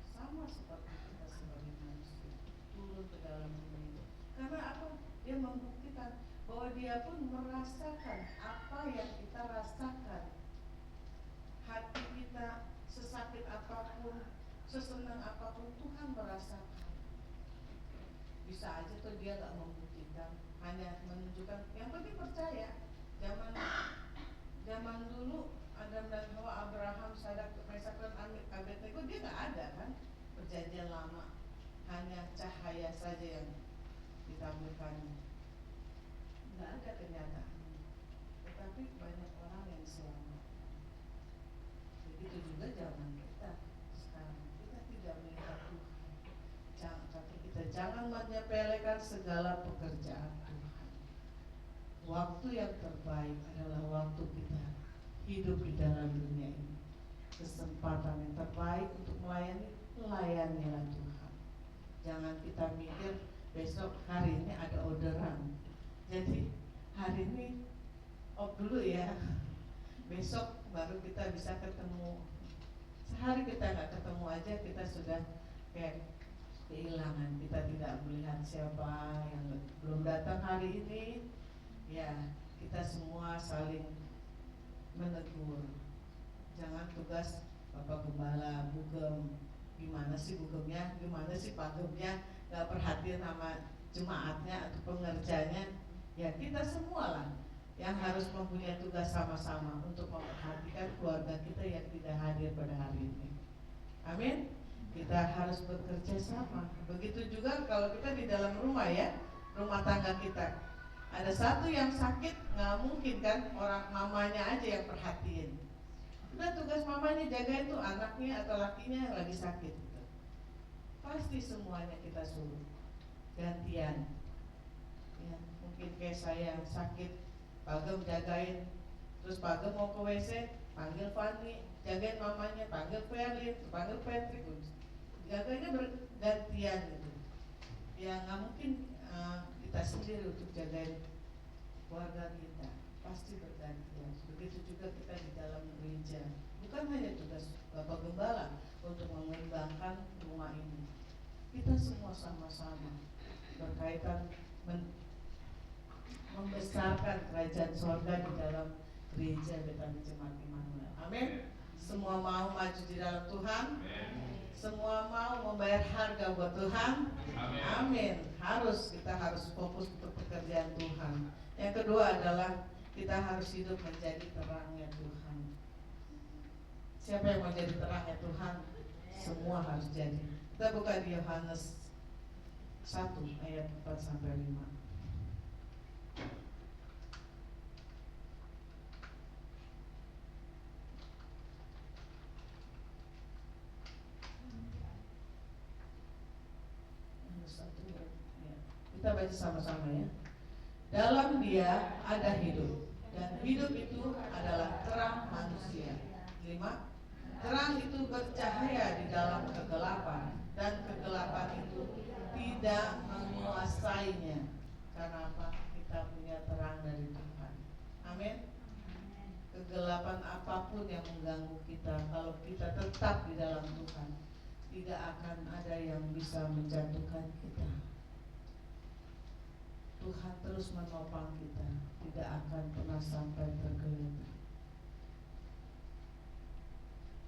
[SPEAKER 2] Sama seperti kita sebagai manusia turun ke dalam dunia. Karena apa? Dia membuktikan bahwa dia pun merasakan apa yang kita rasakan. Hati kita sesakit apapun, sesenang apapun, Tuhan merasakan. Bisa aja tuh dia gak membuktikan, hanya menunjukkan. Yang penting percaya. Zaman dulu Adam dan Hawa, Abraham, Sadak, Meshach dan Abednego, dia gak ada kan perjanjian lama, hanya cahaya saja yang ditampilkan, gak ada kenyataan. Tetapi banyak orang yang selamat. Begitu juga zaman kita sekarang, kita tidak melihat Tuhan. Tapi kita jangan menyepelekan segala pekerjaan Tuhan. Waktu yang terbaik adalah waktu kita hidup di dalam dunia ini. Kesempatan yang terbaik untuk layanilah Tuhan. Jangan kita mikir besok hari ini ada orderan, jadi hari ini off dulu ya, besok baru kita bisa ketemu. Sehari kita nggak ketemu aja kita sudah kayak kehilangan. Kita tidak melihat siapa yang belum datang hari ini. Ya, kita semua saling menegur. Jangan tugas Bapak Gembala, Bugem, gimana sih bugemnya, gimana sih pagemnya, gak perhatian sama jemaatnya atau pengerjanya. Ya kita semua lah yang harus mempunyai tugas sama-sama untuk memperhatikan keluarga kita yang tidak hadir pada hari ini. Amin. Kita harus bekerja sama. Begitu juga kalau kita di dalam rumah ya, rumah tangga kita. Ada satu yang sakit, nggak mungkin kan orang mamanya aja yang perhatiin. Udah tugas mamanya jagain tuh anaknya atau lakinya yang lagi sakit gitu. Pasti semuanya kita suruh gantian. Ya, mungkin kayak saya yang sakit, Pagem jagain. Terus Pagem mau ke WC, panggil Fanny, jagain mamanya, panggil Ferlin, panggil Patrick. Jaganya bergantian gitu. Ya nggak mungkin kita sendiri untuk jagain keluarga kita, pasti bergantian. Begitu juga kita di dalam gereja. Bukan hanya tugas Bapak Gembala untuk mengembangkan rumah ini. Kita semua sama-sama berkaitan membesarkan kerajaan sorga di dalam gereja Betani Jemaat Immanuel. Amin. Semua mau maju di dalam Tuhan. Semua mau membayar harga buat Tuhan. Amin. Kita harus fokus untuk pekerjaan Tuhan. Yang kedua adalah kita harus hidup menjadi terangnya Tuhan. Siapa yang mau jadi terangnya Tuhan? Semua harus jadi. Kita buka di Yohanes 1 ayat 4-5. Kita baca sama-sama ya. Dalam Dia ada hidup, dan hidup itu adalah terang manusia. 5. Terang itu bercahaya di dalam kegelapan, dan kegelapan itu tidak menguasainya. Karena apa? Kita punya terang dari Tuhan. Amin. Kegelapan apapun yang mengganggu kita, kalau kita tetap di dalam Tuhan, tidak akan ada yang bisa menjatuhkan kita. Tuhan terus menopang kita, tidak akan pernah sampai tergelincir.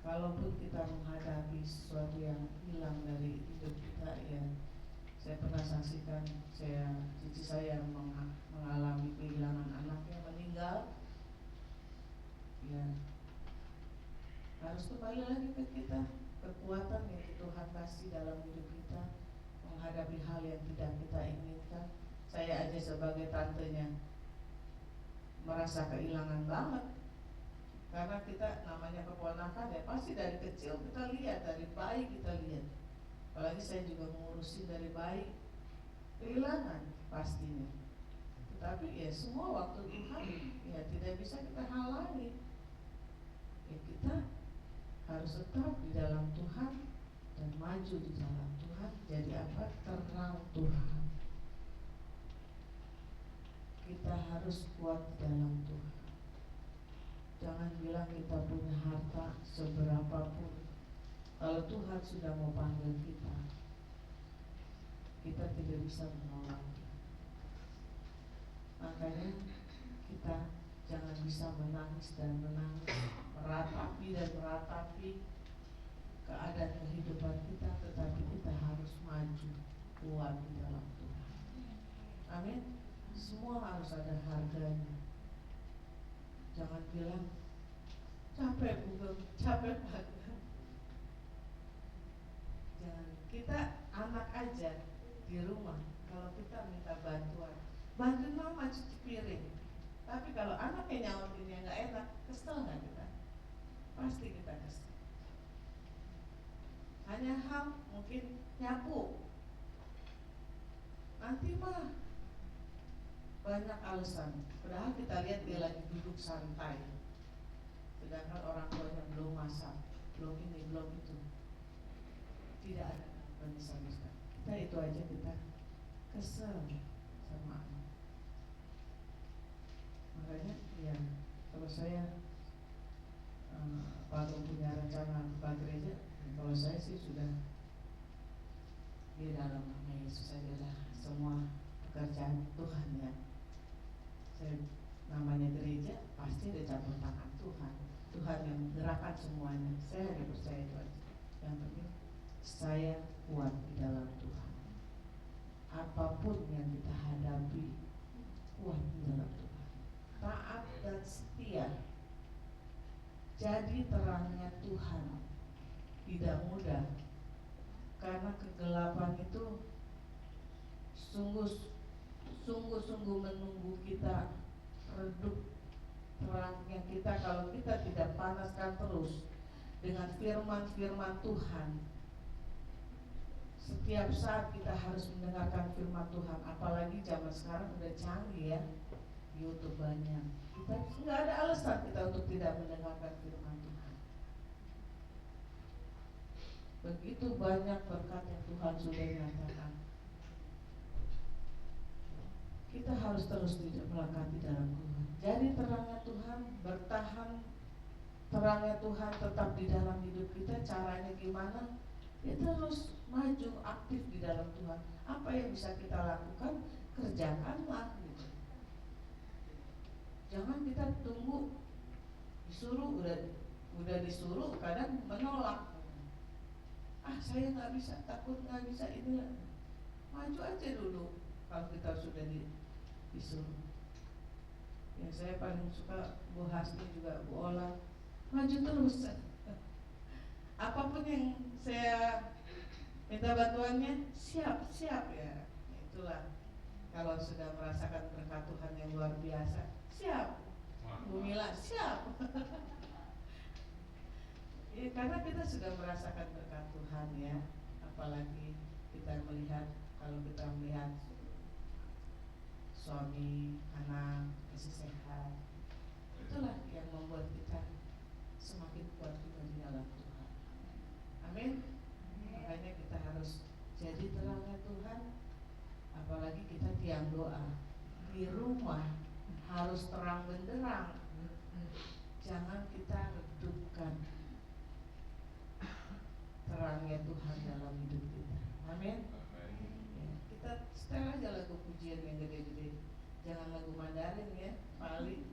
[SPEAKER 2] Kalaupun kita menghadapi sesuatu yang hilang dari hidup kita, ya, saya pernah saksikan, cici saya mengalami kehilangan anaknya meninggal, ya, harus kembali lagi ke kita, kekuatan yang Tuhan kasih dalam hidup kita menghadapi hal yang tidak kita inginkan. Saya aja sebagai tantenya merasa kehilangan banget, karena kita namanya keponakan ya, pasti dari kecil kita lihat, dari bayi kita lihat. Apalagi saya juga mengurusi dari bayi, kehilangan pastinya. Tetapi ya semua waktu Tuhan, ya tidak bisa kita halangi. Ya kita harus tetap di dalam Tuhan dan maju di dalam Tuhan. Jadi apa? Terang Tuhan. Kita harus kuat di dalam Tuhan. Jangan bilang kita punya harta seberapapun, kalau Tuhan sudah mau panggil kita, kita tidak bisa menolak. Makanya kita jangan bisa menangis dan menangis, meratapi dan meratapi keadaan kehidupan kita, tetapi kita harus maju kuat di dalam Tuhan. Amin. Semua harus ada harganya. Jangan bilang capek bukan, capek banget. Jangan. Kita anak aja di rumah, kalau kita minta bantuan, bantuin mama cuci piring. Tapi kalau anaknya nyautinnya nggak enak, kesel nggak kita? Pasti kita kesel. Hanya hal mungkin nyapu, nanti mah banyak alasan. Padahal kita lihat dia lagi duduk santai, sedangkan orang tuanya belum masak, belum ini, belum itu. Tidak ada sama sekali. Kita itu aja kita kesel sama anak. Makanya ya, kalau saya kalau punya rencana buka gereja, kalau saya sih sudah di dalam nama Yesus saja dah semua pekerjaan Tuhan ya. Saya namanya gereja pasti ada campur tangan Tuhan. Tuhan yang menggerakkan semuanya. Saya hanya percaya itu aja. Yang penting saya kuat di dalam Tuhan. Apapun yang kita hadapi, kuat di dalam Tuhan. Taat dan setia. Jadi terangnya Tuhan. Tidak mudah, karena kegelapan itu sungguh-sungguh menunggu kita redup terangnya kita. Kalau kita tidak panaskan terus dengan firman-firman Tuhan, setiap saat kita harus mendengarkan firman Tuhan. Apalagi zaman sekarang udah canggih ya, YouTube banyak. Kita nggak ada alasan kita untuk tidak mendengarkan firman Tuhan. Begitu banyak berkat yang Tuhan sudah nyatakan. Kita harus terus melangkah di dalam Tuhan. Jadi terangnya Tuhan, bertahan terangnya Tuhan tetap di dalam hidup kita. Caranya gimana? Ya terus maju aktif di dalam Tuhan. Apa yang bisa kita lakukan, kerjakanlah gitu. Jangan kita tunggu disuruh, udah disuruh kadang menolak. Ah saya nggak bisa, takut nggak bisa, inilah. Maju aja dulu kalau kita sudah disuruh. Ya saya paling suka Bu Hasni juga, Bu Ola, maju terus. Apapun yang saya minta bantuannya, siap ya. Itulah kalau sudah merasakan berkat Tuhan yang luar biasa, siap. Bu Mila siap. Ya, karena kita sudah merasakan berkat Tuhan ya. Apalagi kita melihat, kalau kita melihat suami, anak masih sehat, itulah yang membuat kita semakin kuat juga di dalam Tuhan. Amin. Makanya kita harus jadi terangnya Tuhan. Apalagi kita tiang doa di rumah harus terang benderang. Jangan kita redupkan terangnya Tuhan dalam hidup kita. Amin. Ya, kita setel aja lagu pujian yang gede-gede. Jangan lagu Mandarin ya, Pali.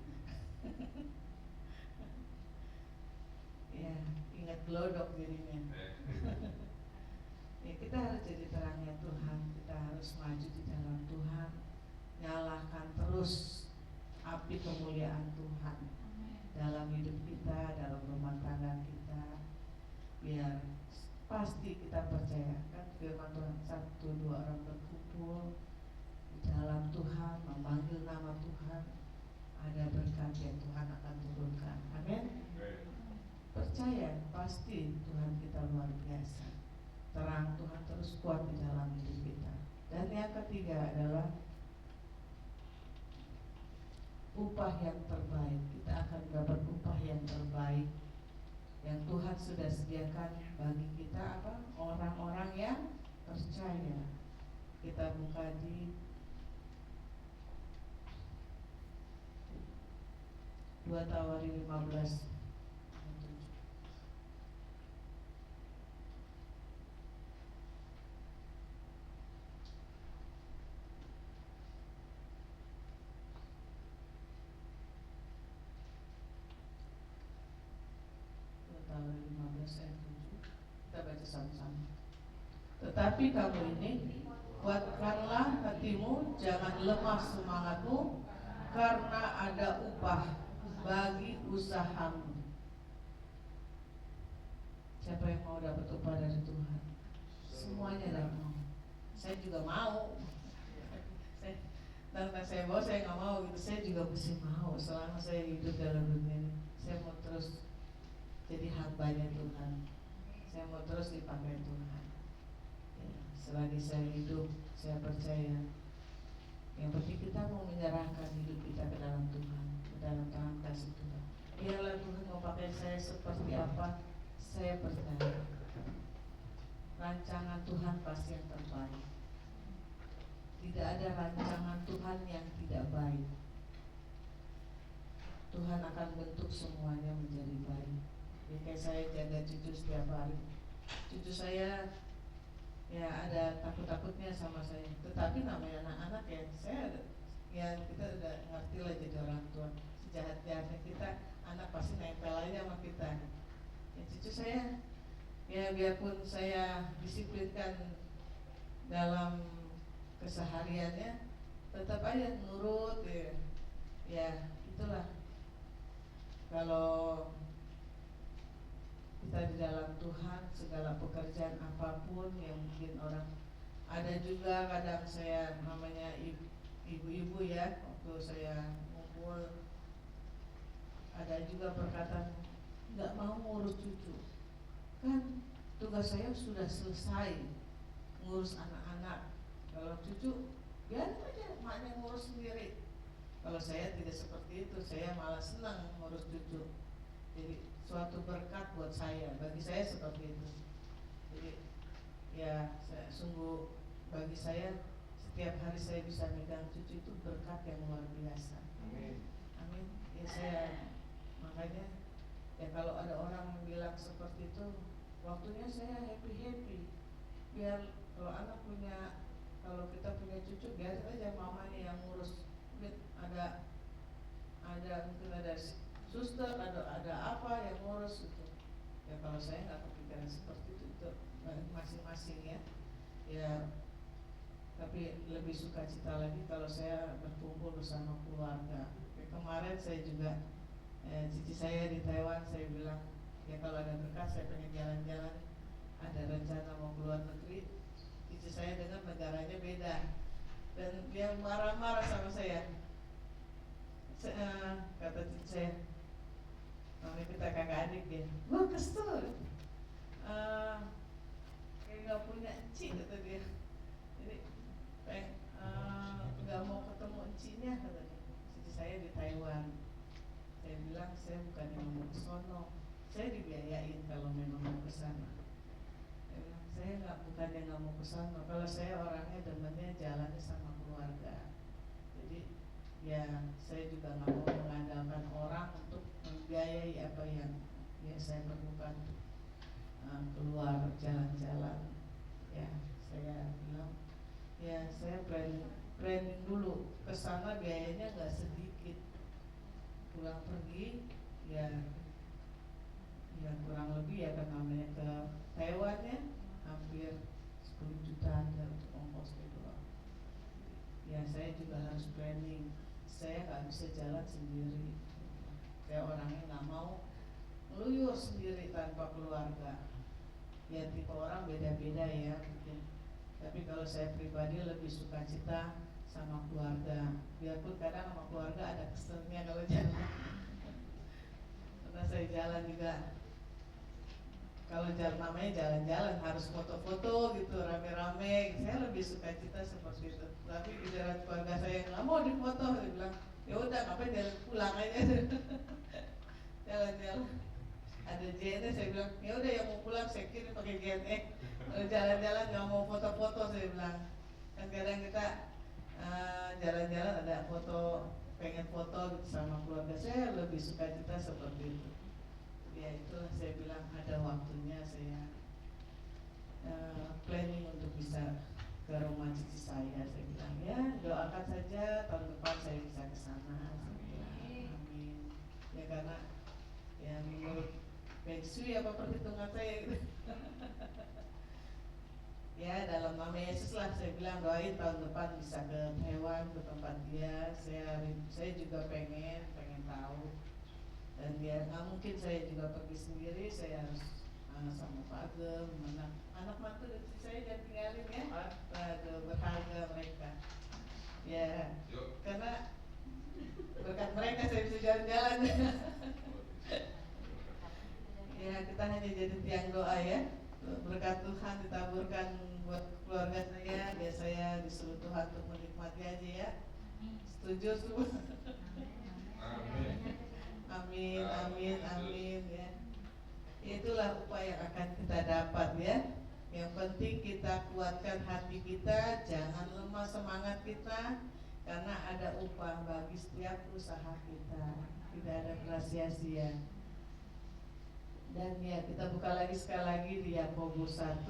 [SPEAKER 2] Ya, ingat glodok dirinya. Ya, kita harus jadi terangnya Tuhan. Kita harus maju di dalam Tuhan. Nyalakan terus api kemuliaan Tuhan dalam hidup kita, dalam rumah tangga kita. Biar pasti kita percaya kan firman Tuhan, 1-2 orang berkumpul di dalam Tuhan, memanggil nama Tuhan, ada berkat yang Tuhan akan turunkan. Amin. Percaya pasti Tuhan kita luar biasa. Terang Tuhan terus kuat di dalam hidup kita. Dan yang ketiga adalah upah yang terbaik. Kita akan dapat upah yang terbaik yang Tuhan sudah sediakan bagi kita, apa? Orang-orang yang percaya. Kita buka di 2 Tawari 15. 15 ayat 7. Kita baca sama-sama. Tetapi kamu ini, kuatkanlah hatimu, jangan lemah semangatmu, karena ada upah bagi usahamu. Siapa yang mau dapat upah dari Tuhan? Semuanya dah mau. Saya juga mau. Tanpa saya mau, saya nggak mau gitu. Saya juga mesti mau. Selama saya hidup dalam dunia ini, saya mau terus jadi hambanya Tuhan. Saya mau terus dipakai Tuhan. Ya, selagi saya hidup, saya percaya yang penting kita mau menyerahkan hidup kita ke dalam Tuhan, ke dalam tangan kasih Tuhan. Biarlah Tuhan mau pakai saya seperti apa, saya percaya rancangan Tuhan pasti yang terbaik. Tidak ada rancangan Tuhan yang tidak baik. Tuhan akan bentuk semuanya menjadi baik. Ya, kayak saya jaga cucu setiap hari. Cucu saya ya ada takut-takutnya sama saya. Tetapi namanya anak-anak ya, kita udah ngerti lah jadi orang tua. Sejahat-jahatnya kita, anak pasti nempel aja sama kita. Ya, cucu saya ya biarpun saya disiplinkan dalam kesehariannya, tetap aja nurut ya. Ya itulah, kalau kita di dalam Tuhan, segala pekerjaan apapun yang mungkin orang, ada juga kadang saya namanya ibu-ibu ya, waktu saya ngumpul ada juga perkataan nggak mau ngurus cucu. Kan tugas saya sudah selesai ngurus anak-anak. Kalau cucu biarin aja maknya ngurus sendiri. Kalau saya tidak seperti itu, saya malah senang ngurus cucu. Jadi suatu berkat buat saya, bagi saya seperti itu. Jadi ya sungguh bagi saya setiap hari saya bisa megang cucu itu berkat yang luar biasa. Amin. Amin. Ya saya makanya ya kalau ada orang yang bilang seperti itu, waktunya saya happy. Biar kalau anak punya, kalau kita punya cucu, biarin aja mamanya yang ngurus. Mungkin ada suster, ada apa yang ngurus gitu. Ya kalau saya nggak kepikiran seperti itu masing-masing ya. Ya tapi lebih suka cita lagi kalau saya berkumpul bersama keluarga. Kemarin saya juga cici saya di Taiwan, saya bilang ya kalau ada berkat saya pengen jalan-jalan, ada rencana mau keluar negeri. Cici saya dengar negaranya beda dan dia marah-marah sama saya. Kata cici saya, namanya kita kakak adik ya, wah kesel, kayak gak punya encik kata dia. Jadi gak mau ketemu enciknya katanya. Cici saya di Taiwan. Saya bilang bukannya nggak mau kesana. Kalau saya orangnya demennya jalannya sama keluarga. Jadi ya saya juga nggak mau mengandalkan orang untuk membiayai apa yang ya saya perlukan keluar jalan-jalan. Ya saya bilang ya saya planning dulu kesana, biayanya nggak sedikit. Pulang pergi ya kurang lebih ya kan, namanya ke Taiwan ya hampir 10 juta aja untuk ongkos itu. Ya saya juga harus planning, saya nggak bisa jalan sendiri. Saya orangnya nggak mau ngeluyur sendiri tanpa keluarga. Ya tipe orang beda-beda ya mungkin. Tapi kalau saya pribadi lebih suka cita sama keluarga. Biarpun kadang sama keluarga ada keselnya kalau jalan. Karena saya jalan juga, kalau jalan namanya jalan-jalan harus foto-foto gitu rame-rame. Saya lebih suka cita seperti itu. Tapi giliran keluarga saya nggak mau difoto, dia bilang ya udah ngapain jalan, pulang aja. Jalan-jalan ada JNE, saya bilang ya udah yang mau pulang saya kirim pakai JNE. Kalau jalan-jalan nggak mau foto-foto, saya bilang. Kan kadang kita jalan-jalan ada foto, pengen foto gitu sama keluarga. Saya lebih suka cita seperti itu. Ya itulah saya bilang ada waktunya saya planning untuk bisa ke rumah cici saya. Saya bilang ya doakan saja tahun depan saya bisa ke sana. Amin. Ya karena ya menurut Feng Shui apa perhitungan saya gitu. Ya dalam nama Yesus lah saya bilang doain tahun depan bisa ke Taiwan, ke tempat dia. Saya juga pengen tahu. Dan dia nggak mungkin saya juga pergi sendiri, saya harus sama Pak Agem, anak mantu dan istri saya jangan tinggalin ya. Aduh, berharga mereka. Ya, karena berkat mereka saya bisa jalan-jalan. Ya, kita hanya jadi tiang doa ya. Berkat Tuhan ditaburkan buat keluarga saya, biar saya disuruh Tuhan untuk menikmati aja ya. Setuju semua? Amin, amin, amin ya. Itulah upaya yang akan kita dapat ya. Yang penting kita kuatkan hati kita, jangan lemah semangat kita, karena ada upah bagi setiap usaha kita. Tidak ada sia-sia. Dan ya kita buka lagi sekali lagi di Yakobus 1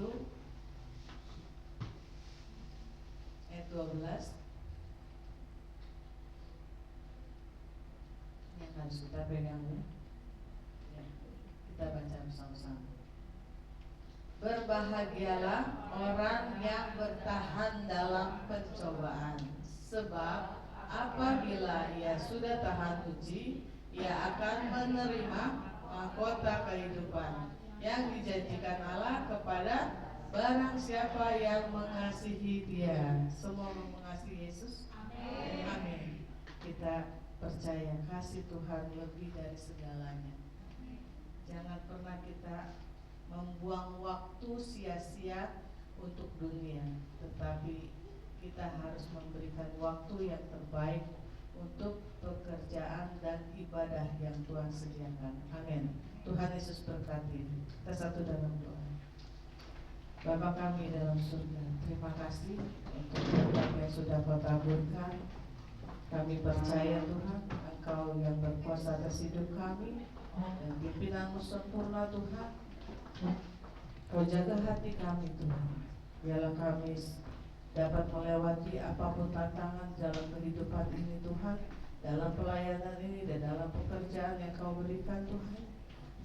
[SPEAKER 2] ayat 12. Yang harus kita pegang ya. Kita baca bersama-sama. Berbahagialah orang yang bertahan dalam pencobaan, sebab apabila ia sudah tahan uji, ia akan menerima mahkota kehidupan yang dijanjikan Allah kepada barang siapa yang mengasihi Dia. Semua mengasihi Yesus. Amin. Amin. Kita percaya kasih Tuhan lebih dari segalanya. Jangan pernah kita membuang waktu sia-sia untuk dunia, tetapi kita harus memberikan waktu yang terbaik untuk pekerjaan dan ibadah yang Tuhan sediakan. Amin. Tuhan Yesus berkati. Kita satu dalam doa. Bapa kami dalam surga, terima kasih untuk berkat yang sudah Kau taburkan. Kami percaya Tuhan, Engkau yang berkuasa atas hidup kami, dan pimpinan-Mu sempurna Tuhan. Kau jaga hati kami Tuhan. Biarlah kami dapat melewati apapun tantangan dalam kehidupan ini Tuhan, dalam pelayanan ini dan dalam pekerjaan yang Kau berikan Tuhan.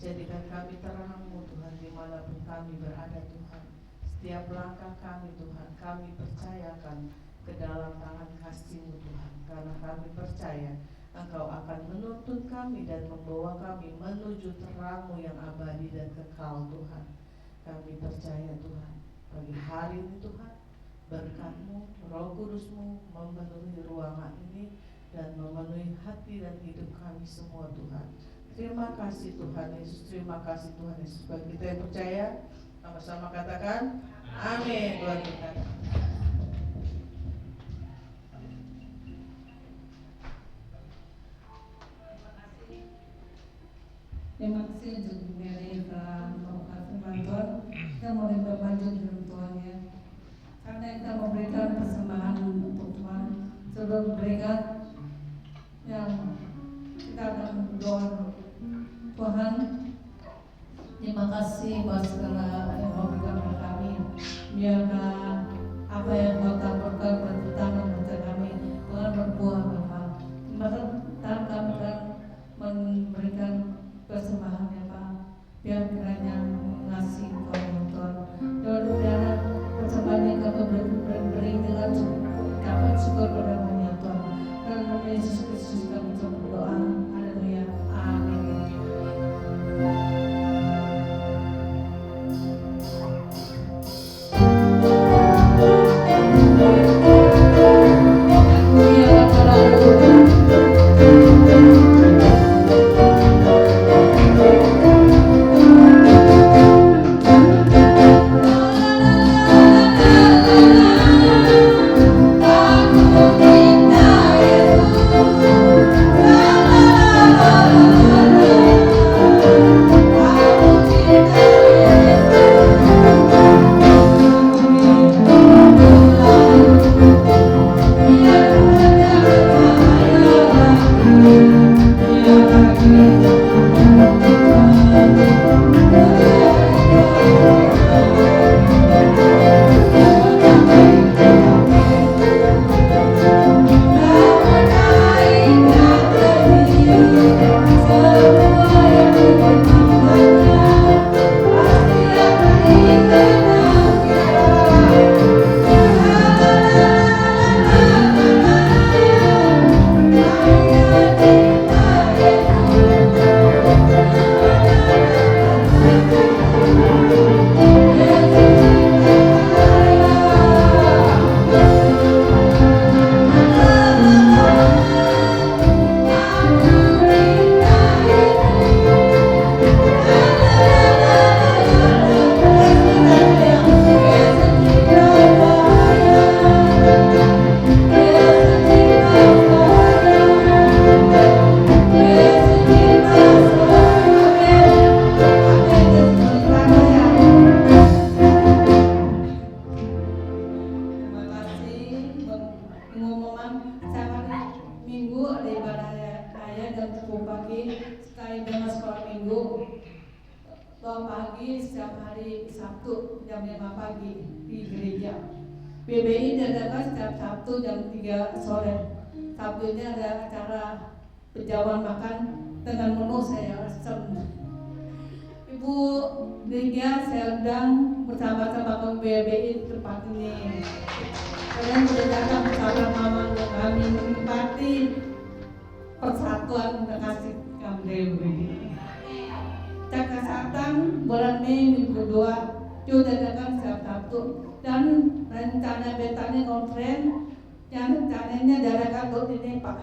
[SPEAKER 2] Jadikan kami terang-Mu Tuhan dimanapun kami berada Tuhan. Setiap langkah kami Tuhan, kami percayakan ke dalam tangan kasih-Mu Tuhan, karena kami percaya Engkau akan menuntun kami dan membawa kami menuju terang-Mu yang abadi dan kekal Tuhan. Kami percaya Tuhan, pagi hari ini Tuhan, berkat-Mu, Roh Kudus-Mu memenuhi ruangan ini dan memenuhi hati dan hidup kami semua Tuhan. Terima kasih Tuhan Yesus, terima kasih Tuhan Yesus. Bagi kita yang percaya, sama-sama katakan amin. Tuhan berkati.
[SPEAKER 1] Terima kasih untuk Mary telah membuka firman Tuhan. Kita mulai bermaju dengan Tuhan ya. biarlah apa yang Kau taburkan bertanam pada kami Tuhan berbuah Bapa. Maka Tuhan kami akan memberikan persembahan ya Pak, biar kiranya mengasihi Kau ya Tuhan. Dan biar persembahan yang kami beri dengan dapat syukur padamu ya Tuhan. Dan nama Yesus Kristus kami berdoa. Haleluya. Amin. PBI diadakan setiap Sabtu jam 3 sore. Sabtunya ada acara penjamuan makan dengan menu saya resen. Ibu Ligia saya undang bersama-sama ke PBI tempat ini. Kalian boleh datang bersama mama kami menikmati persatuan kasih kami. Cakasatan bulan Mei minggu kedua juga diadakan setiap Sabtu. Dan rencana betanya konferen yang rencananya diadakan tahun ini Pak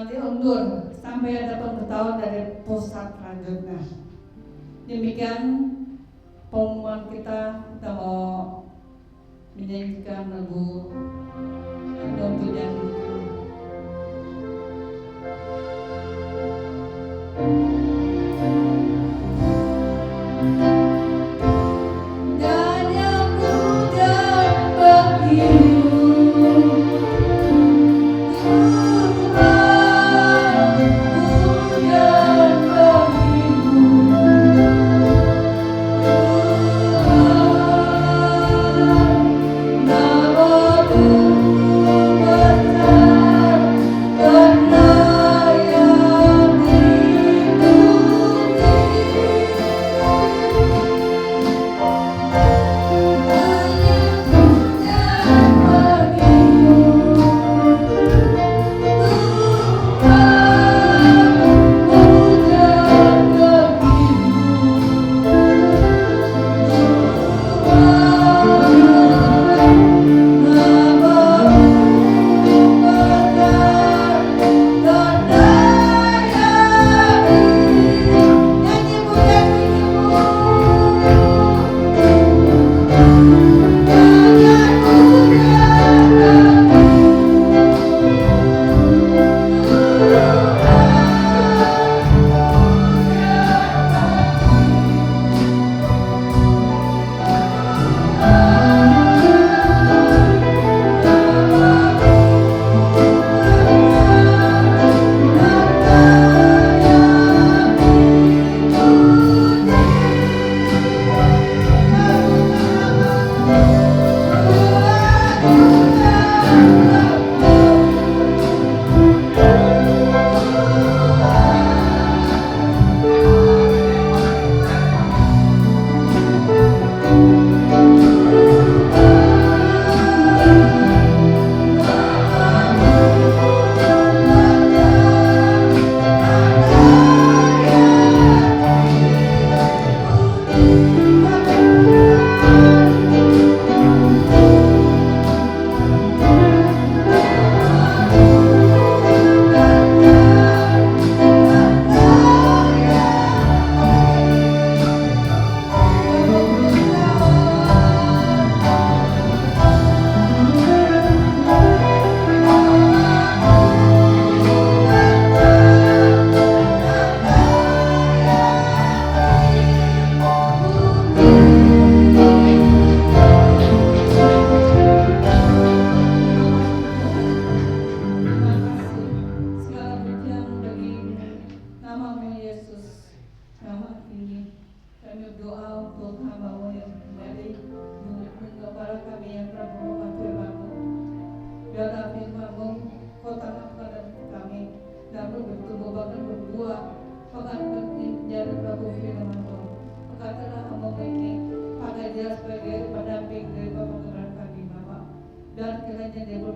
[SPEAKER 1] diundur sampai ada pemberitahuan dari pusat selanjutnya. Demikian pengumuman kita mau menyanyikan lagu Dong Tujan.
[SPEAKER 3] Nama Tuhan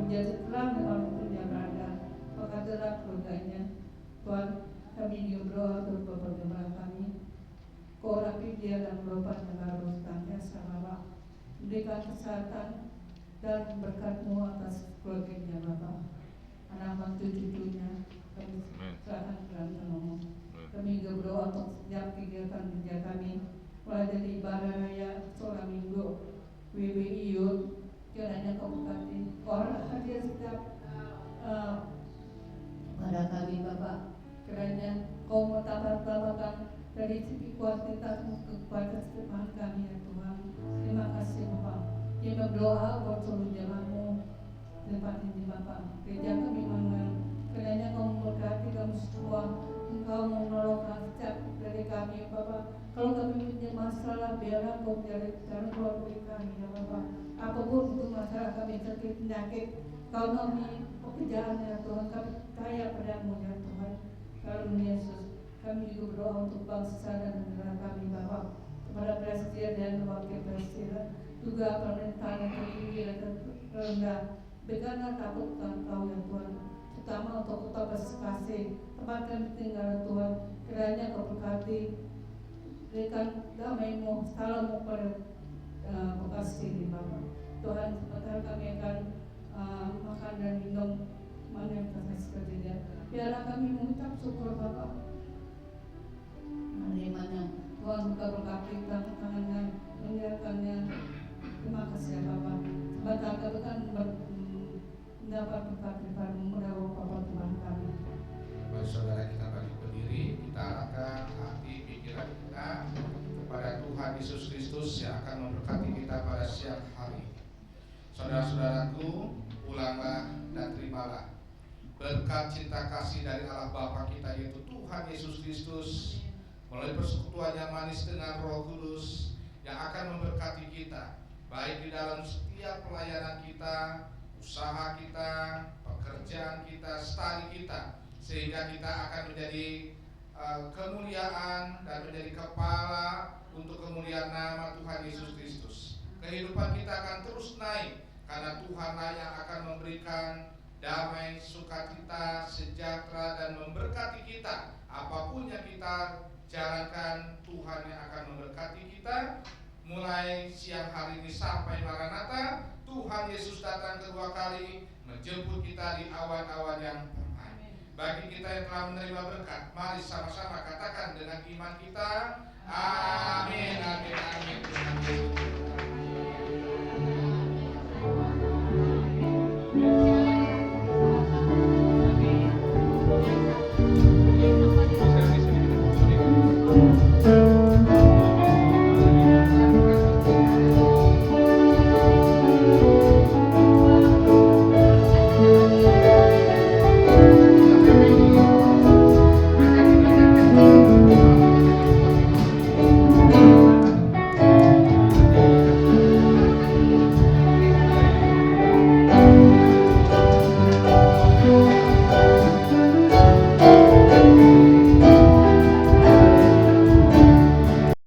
[SPEAKER 1] menjadi terang dimanapun dia berada. Berkatilah keluarganya. Tuhan, kami juga berdoa untuk Bapak Gembala kami. Kau rapi dia dan berobat yang baru tanya sama Bapak. Berikan kesehatan dan berkat-Mu atas keluarganya Bapak. Anak-anak cucu-cucunya kami serahkan ke dalam tangan-Mu. Kami juga berdoa untuk setiap kegiatan kerja kami, mulai dari ibadah raya seorang minggu, WWI, kiranya Kau berkati orang hadir setiap pada kami Bapak. Kiranya Kau mau tambah-tambahkan dari segi kuantitas kepada setiap kami ya Tuhan. Terima kasih Bapak. Kita berdoa buat seluruh jemaat-Mu tempat ini Bapak. Gereja kami mana, kiranya Kau memberkati kami semua. Engkau menolong setiap dari kami Bapak. Kalau kami punya masalah, biarlah Kau menjadi jalan keluar dari kami ya Bapak. Apapun itu masalah kami, sakit penyakit, Kau kami pekerjaan ya Tuhan, kami percaya padamu ya Tuhan. Kalau Yesus, kami juga berdoa untuk bangsa dan negara kami Bapak, kepada presiden dan wakil presiden, juga pemerintahan yang tertinggi dan terendah. Berikanlah takut Engkau ya Tuhan, terutama untuk kota Bekasi, tempat kami tinggal ya Tuhan. Kiranya Kau berkati, berikan damai-Mu, salam-Mu pada Bekasi ini Bapak. Tuhan, sebentar kami akan makan dan minum mana yang kasih kerja. Biarlah kami mengucap syukur Bapak. Menerimanya Tuhan, buka berkati tangan-tangannya, menyiapkannya. Terima kasih ya Bapak. Sebentar kami akan mendapat berkat daripada Bapak Tuhan kami.
[SPEAKER 3] Baik saudara, kita balik berdiri, kita arahkan hati pikiran kita kepada Tuhan Yesus Kristus yang akan memberkati kita pada siang hari. Saudara-saudaraku, pulanglah dan terimalah berkat cinta kasih dari Allah Bapa kita, yaitu Tuhan Yesus Kristus, melalui persekutuan yang manis dengan Roh Kudus yang akan memberkati kita, baik di dalam setiap pelayanan kita, usaha kita, pekerjaan kita, studi kita, sehingga kita akan menjadi kemuliaan dan menjadi kepala untuk kemuliaan nama Tuhan Yesus Kristus. Kehidupan kita akan terus naik karena Tuhanlah yang akan memberikan damai, sukacita, sejahtera dan memberkati kita. Apapun yang kita jalankan, Tuhan yang akan memberkati kita. Mulai siang hari ini sampai Maranatha, Tuhan Yesus datang kedua kali menjemput kita di awan-awan yang permai. Bagi kita yang telah menerima berkat, mari sama-sama katakan dengan iman kita, amin, amin, amin.